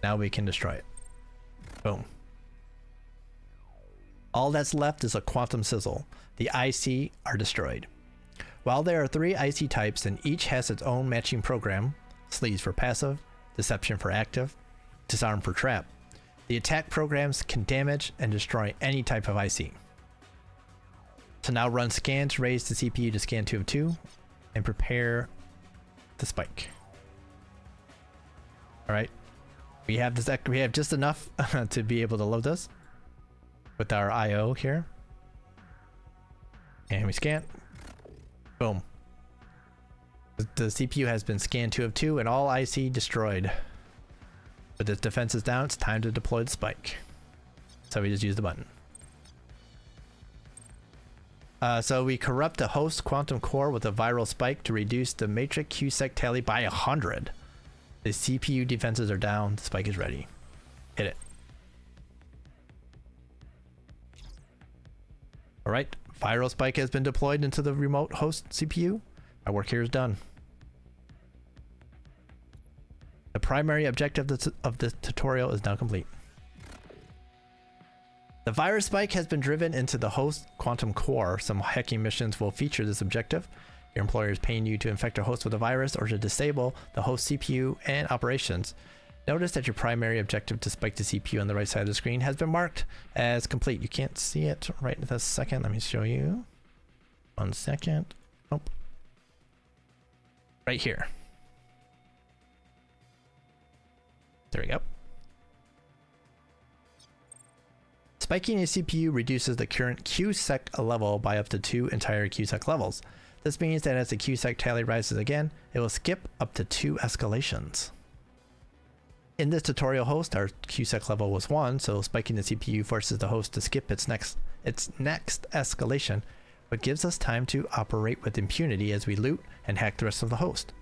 Now we can destroy it. Boom. All that's left is a quantum sizzle. The IC are destroyed. While there are 3 IC types and each has its own matching program, sleaze for passive, deception for active, disarm for trap. The attack programs can damage and destroy any type of IC. So now run scan to raise the CPU to scan 2 of 2 and prepare the spike. Alright. We have just enough to be able to load this with our IO here. And we scan. Boom. The CPU has been scanned 2 of 2 and all IC destroyed. With its defenses down, it's time to deploy the spike. So we just use the button. So we corrupt the host quantum core with a viral spike to reduce the matrix QSEC tally by 100. The CPU defenses are down, the spike is ready. Hit it. Alright, viral spike has been deployed into the remote host CPU. My work here is done. The primary objective of this tutorial is now complete. The virus spike has been driven into the host quantum core. Some hacking missions will feature this objective. Your employer is paying you to infect a host with a virus or to disable the host CPU and operations. Notice that your primary objective to spike the CPU on the right side of the screen has been marked as complete. You can't see it right this second. Let me show you. 1 second. Nope. Right here. There we go. Spiking a CPU reduces the current QSEC level by up to 2 entire QSEC levels. This means that as the QSEC tally rises again, it will skip up to 2 escalations. In this tutorial host, our QSEC level was 1, so spiking the CPU forces the host to skip its next escalation, but gives us time to operate with impunity as we loot and hack the rest of the host.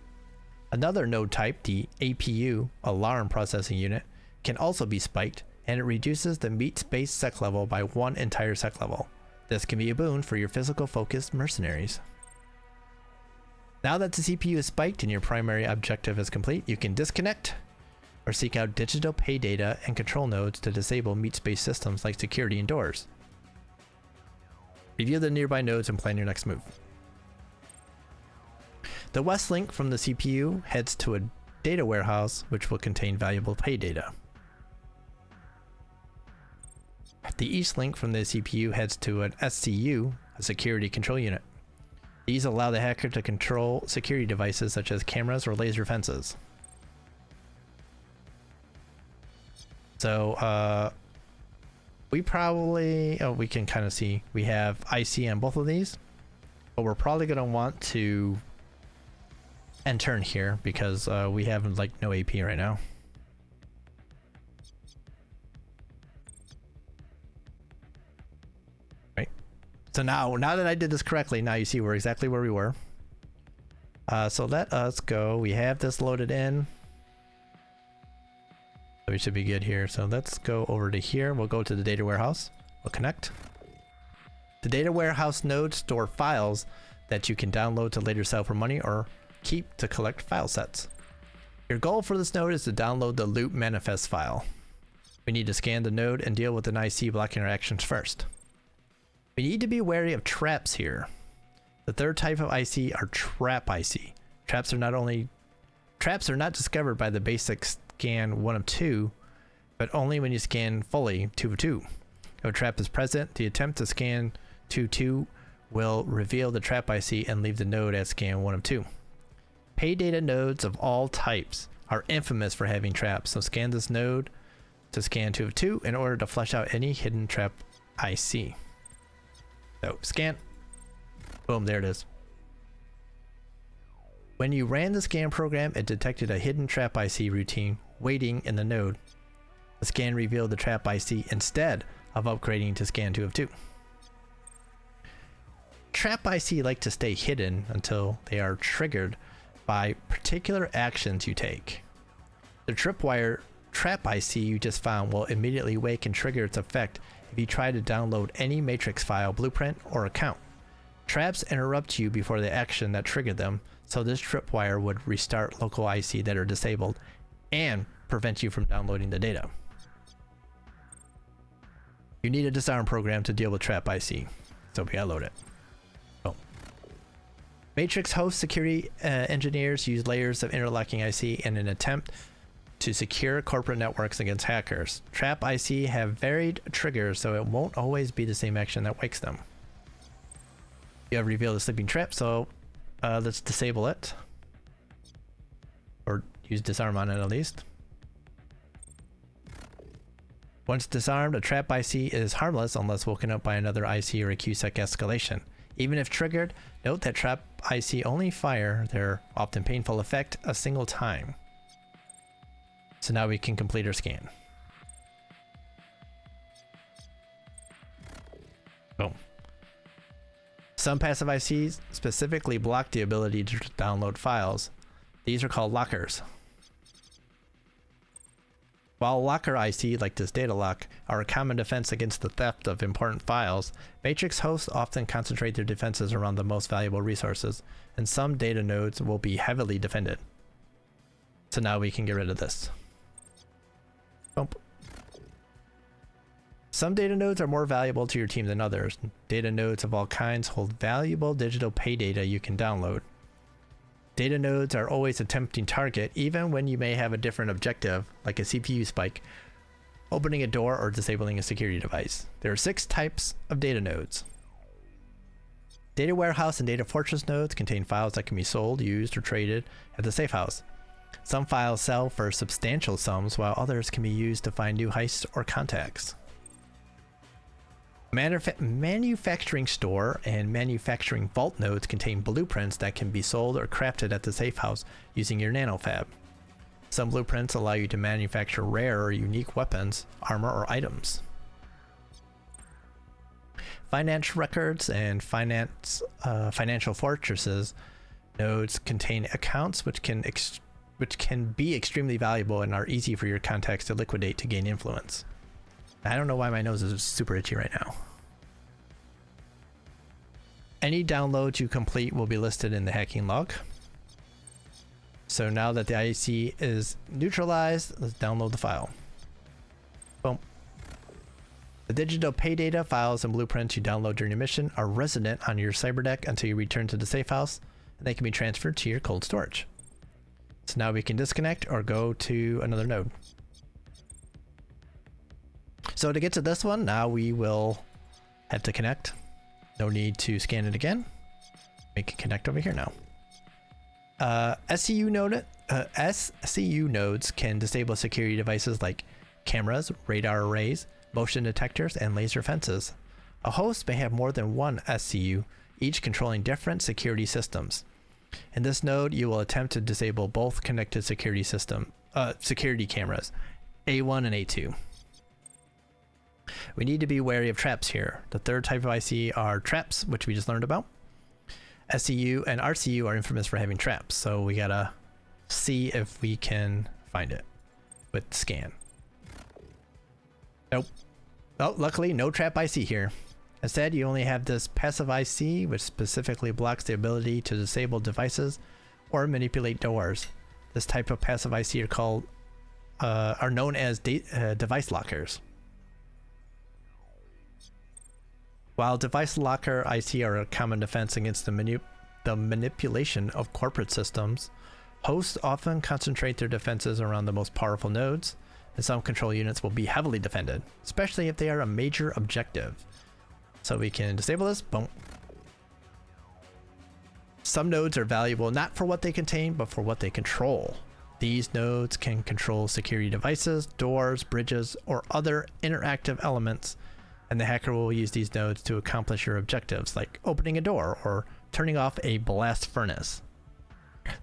Another node type, the APU, Alarm Processing Unit, can also be spiked, and it reduces the meat space sec level by 1 entire sec level. This can be a boon for your physical focused mercenaries. Now that the CPU is spiked and your primary objective is complete, you can disconnect or seek out digital pay data and control nodes to disable meat space systems like security and doors. Review the nearby nodes and plan your next move. The west link from the CPU heads to a data warehouse which will contain valuable pay data. The east link from the CPU heads to an SCU, a security control unit. These allow the hacker to control security devices such as cameras or laser fences. So we probably, we can kind of see we have IC on both of these, but we're probably going to want to end turn here because we have like no AP right now. So now that I did this correctly, now you see we're exactly where we were. So let us go. We have this loaded in. So we should be good here. So let's go over to here. We'll go to the data warehouse. We'll connect. The data warehouse nodes store files that you can download to later sell for money or keep to collect file sets. Your goal for this node is to download the loot manifest file. We need to scan the node and deal with an IC blocking our actions first. We need to be wary of traps here. The third type of IC are trap IC. Traps are not discovered by the basic scan 1 of 2, but only when you scan fully 2 of 2. If a trap is present, the attempt to scan 2 of 2 will reveal the trap IC and leave the node at scan 1 of 2. Pay data nodes of all types are infamous for having traps, so scan this node to scan 2 of 2 in order to flush out any hidden trap IC. So scan, boom, there it is. When you ran the scan program, it detected a hidden trap IC routine waiting in the node. The scan revealed the trap IC instead of upgrading to scan 2 of 2. Trap IC like to stay hidden until they are triggered by particular actions you take. The tripwire trap IC you just found will immediately wake and trigger its effect if you try to download any matrix file, blueprint, or account. Traps interrupt you before the action that triggered them, so this tripwire would restart local IC that are disabled and prevent you from downloading the data. You need a disarm program to deal with trap IC, so we gotta load it. Boom. Matrix host security engineers use layers of interlocking IC in an attempt to secure corporate networks against hackers. Trap IC have varied triggers, so it won't always be the same action that wakes them. You have revealed a sleeping trap, so let's disable it. Or use disarm on it at least. Once disarmed, a trap IC is harmless unless woken up by another IC or a QSEC escalation. Even if triggered, note that trap IC only fire their often painful effect a single time. So now we can complete our scan. Boom. Some passive ICs specifically block the ability to download files. These are called lockers. While locker IC, like this data lock, are a common defense against the theft of important files, Matrix hosts often concentrate their defenses around the most valuable resources, and some data nodes will be heavily defended. So now we can get rid of this. Boom. Some data nodes are more valuable to your team than others. Data nodes of all kinds hold valuable digital pay data you can download. Data nodes are always a tempting target, even when you may have a different objective, like a CPU spike, opening a door, or disabling a security device. There are 6 types of data nodes. Data warehouse and data fortress nodes contain files that can be sold, used, or traded at the safe house. Some files sell for substantial sums, while others can be used to find new heists or contacts. Manufacturing store and manufacturing vault nodes contain blueprints that can be sold or crafted at the safe house using your nanofab. Some blueprints allow you to manufacture rare or unique weapons, armor, or items. Finance records and financial fortresses nodes contain accounts which can be extremely valuable and are easy for your contacts to liquidate to gain influence. I don't know why my nose is super itchy right now. Any downloads you complete will be listed in the hacking log. So now that the IC is neutralized, let's download the file. Boom. The digital pay data files and blueprints you download during your mission are resident on your Cyberdeck until you return to the safe house, and they can be transferred to your cold storage. So now we can disconnect or go to another node. So to get to this one, now we will have to connect. No need to scan it again. We can connect over here now. SCU nodes can disable security devices like cameras, radar arrays, motion detectors, and laser fences. A host may have more than one SCU, each controlling different security systems. In this node, you will attempt to disable both connected security cameras, A1 and A2. We need to be wary of traps here. The third type of IC are traps, which we just learned about. SCU and RCU are infamous for having traps, so we gotta see if we can find it with scan. Nope. Oh, luckily no trap IC here. Instead, you only have this passive IC, which specifically blocks the ability to disable devices or manipulate doors. This type of passive IC are known as device lockers. While device locker IC are a common defense against the manipulation of corporate systems, hosts often concentrate their defenses around the most powerful nodes, and some control units will be heavily defended, especially if they are a major objective. So we can disable this. Boom. Some nodes are valuable not for what they contain, but for what they control. These nodes can control security devices, doors, bridges, or other interactive elements, and the hacker will use these nodes to accomplish your objectives, like opening a door or turning off a blast furnace.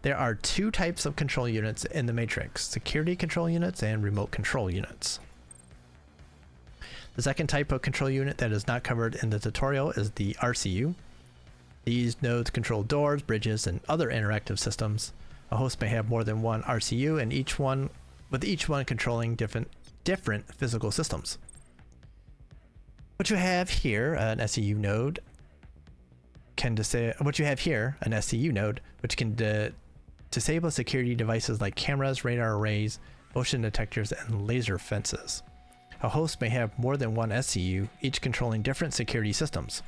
There are 2 types of control units in the Matrix: security control units and remote control units. The second type of control unit that is not covered in the tutorial is the RCU. These nodes control doors, bridges, and other interactive systems. A host may have more than one RCU, and each one controlling different physical systems. What you have here, an SCU node, which can disable security devices like cameras, radar arrays, motion detectors, and laser fences. A host may have more than one SCU, each controlling different security systems.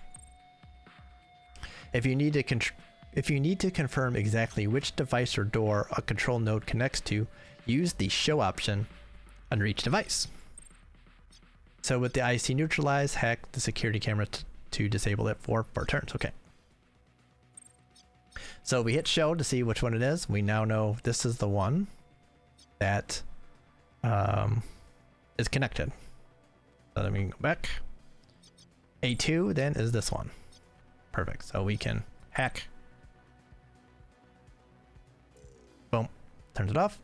If you need If you need to confirm exactly which device or door a control node connects to, use the show option under each device. So with the IC neutralized, hack the security camera to disable it for 4 turns. Okay. So we hit show to see which one it is. We now know this is the one that is connected. So let me go back. A2 then is this one. Perfect. So we can hack. Boom. Turns it off.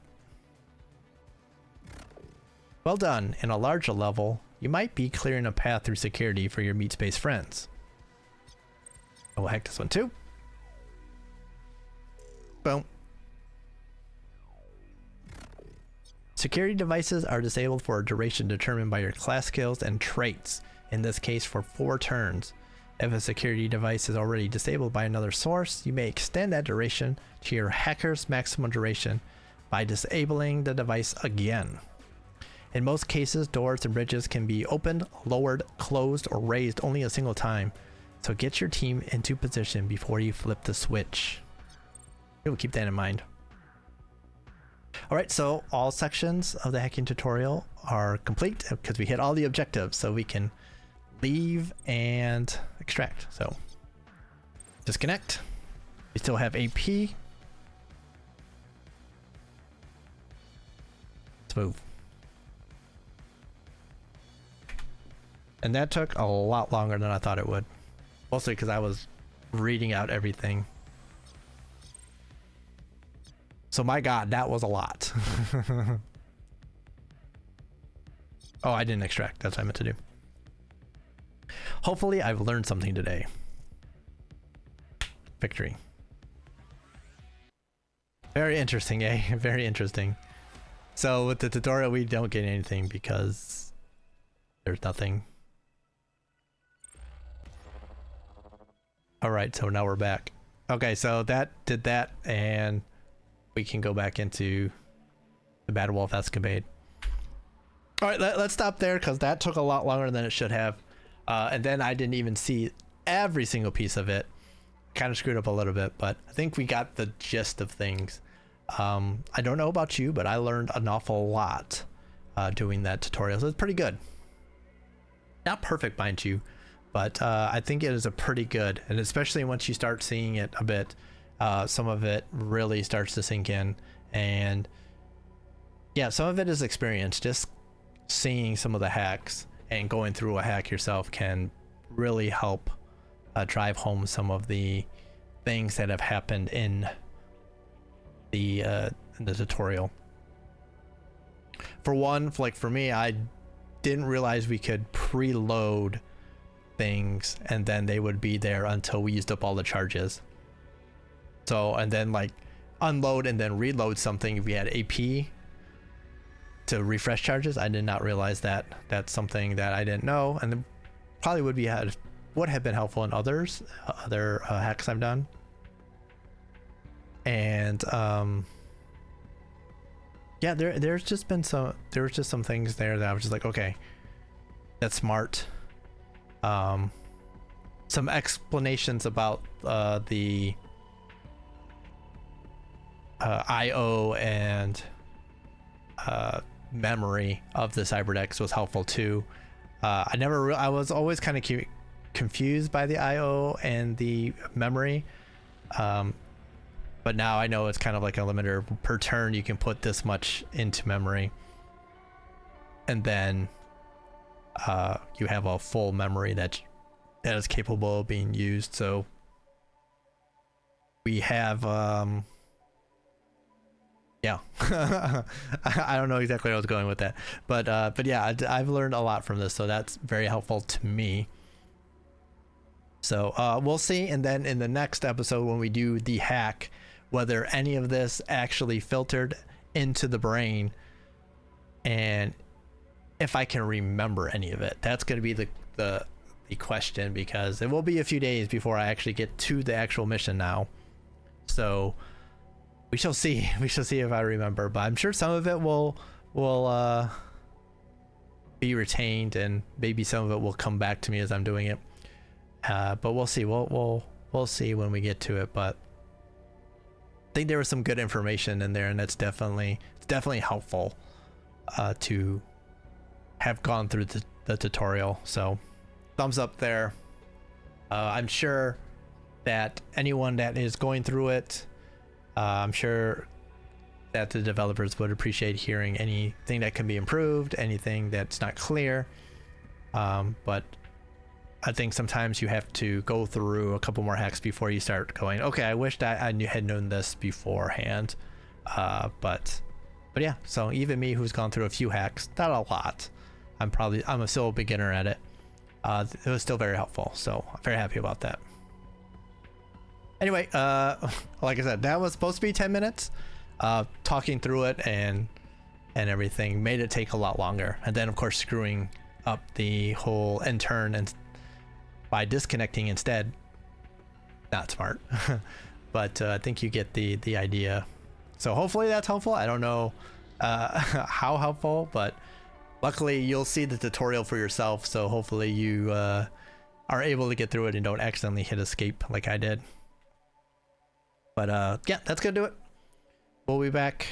Well done. In a larger level, you might be clearing a path through security for your meat space friends. I will hack this one too. Boom. Security devices are disabled for a duration determined by your class skills and traits, in this case for 4 turns. If a security device is already disabled by another source, you may extend that duration to your hacker's maximum duration by disabling the device again. In most cases, doors and bridges can be opened, lowered, closed, or raised only a single time, so get your team into position before you flip the switch. We'll keep that in mind. Alright, so all sections of the hacking tutorial are complete because we hit all the objectives, so we can leave and extract. So disconnect. We still have AP. Let's move. And that took a lot longer than I thought it would. Mostly because I was reading out everything. So my god, that was a lot. Oh, I didn't extract. That's what I meant to do. Hopefully I've learned something today. Victory. Very interesting, eh? Very interesting. So with the tutorial, we don't get anything because there's nothing. Alright, so now we're back. Okay, so that did that, and we can go back into the Battle Wolf Escapade. Alright, let's stop there because that took a lot longer than it should have. And then I didn't even see every single piece of it. Kind of screwed up a little bit, but I think we got the gist of things. I don't know about you, but I learned an awful lot doing that tutorial. So it's pretty good. Not perfect, mind you, but I think it is a pretty good, and especially once you start seeing it a bit, some of it really starts to sink in. And yeah, some of it is experience. Just seeing some of the hacks and going through a hack yourself can really help drive home some of the things that have happened in the tutorial. For one, like for me, I didn't realize we could preload things and then they would be there until we used up all the charges. So, and then like unload and then reload something if we had AP to refresh charges. I did not realize that. That's something that I didn't know, and then probably would have been helpful in other hacks I've done. And yeah, there was just some things there that I was just like, okay, that's smart. Some explanations about the IO and memory of the Cyberdeck was helpful too. I was always kind of confused by the IO and the memory, but now I know it's kind of like a limiter. Per turn you can put this much into memory, and then you have a full memory that is capable of being used. So we have yeah. I don't know exactly where I was going with that, but yeah, I've learned a lot from this, so that's very helpful to me. So we'll see, and then in the next episode when we do the hack, whether any of this actually filtered into the brain and if I can remember any of it. That's going to be the question, because it will be a few days before I actually get to the actual mission now. So we shall see. We shall see if I remember, but I'm sure some of it will be retained, and maybe some of it will come back to me as I'm doing it. But we'll see. We'll see when we get to it. But think there was some good information in there, and it's definitely helpful to have gone through the tutorial. So thumbs up there. I'm sure that anyone that is going through it, I'm sure that the developers would appreciate hearing anything that can be improved, anything that's not clear. But I think sometimes you have to go through a couple more hacks before you start going, okay, I wish that I had known this beforehand. But yeah, so even me, who's gone through a few hacks, not a lot, I'm still a beginner at it. It was still very helpful, so I'm very happy about that. Anyway, like I said, that was supposed to be 10 minutes. Talking through it and everything made it take a lot longer, and then of course screwing up the whole end turn and by disconnecting instead, not smart. But I think you get the idea. So hopefully that's helpful. I don't know how helpful, but luckily you'll see the tutorial for yourself, so hopefully you are able to get through it and don't accidentally hit escape like I did. But yeah, that's gonna do it. We'll be back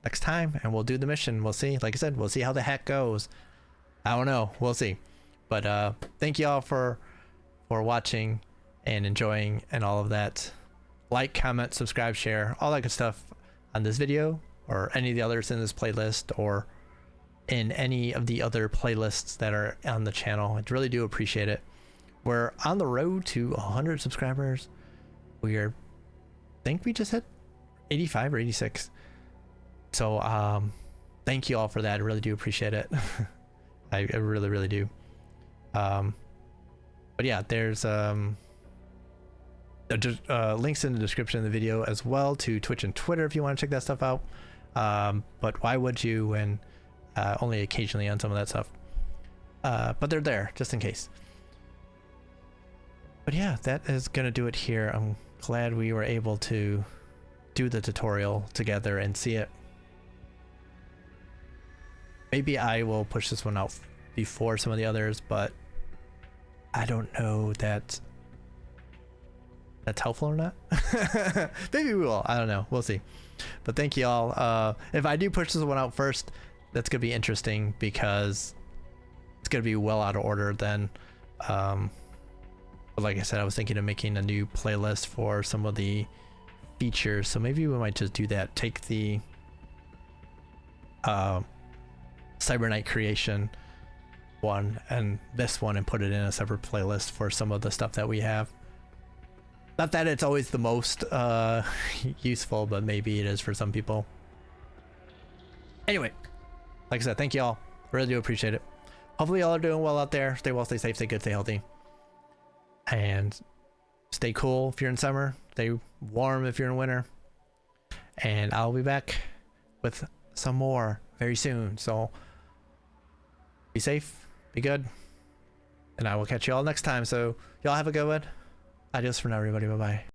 next time and we'll do the mission. We'll see. Like I said, we'll see how the hack goes. I don't know, we'll see. But thank you all for watching and enjoying and all of that. Like, comment, subscribe, share, all that good stuff on this video or any of the others in this playlist or in any of the other playlists that are on the channel. I really do appreciate it. We're on the road to 100 subscribers. I think we just hit 85 or 86. So thank you all for that. I really do appreciate it. I really do. But yeah, there's links in the description of the video as well to Twitch and Twitter if you want to check that stuff out. But why would you when only occasionally on some of that stuff? But they're there just in case. But yeah, that is gonna do it here. I'm glad we were able to do the tutorial together and see it. Maybe I will push this one out before some of the others, but I don't know that that's helpful or not. Maybe we will. I don't know. We'll see. But thank you all. If I do push this one out first, that's gonna be interesting because it's gonna be well out of order then. But like I said, I was thinking of making a new playlist for some of the features, so maybe we might just do that. Take the Cyberdeck creation one and this one and put it in a separate playlist for some of the stuff that we have. Not that it's always the most useful, but maybe it is for some people. Anyway, like I said, thank you all. Really do appreciate it. Hopefully y'all are doing well out there. Stay well, stay safe, stay good, stay healthy. And stay cool if you're in summer. Stay warm if you're in winter. And I'll be back with some more very soon. So be safe, be good, and I will catch you all next time. So y'all have a good one. Adios for now, everybody. Bye bye.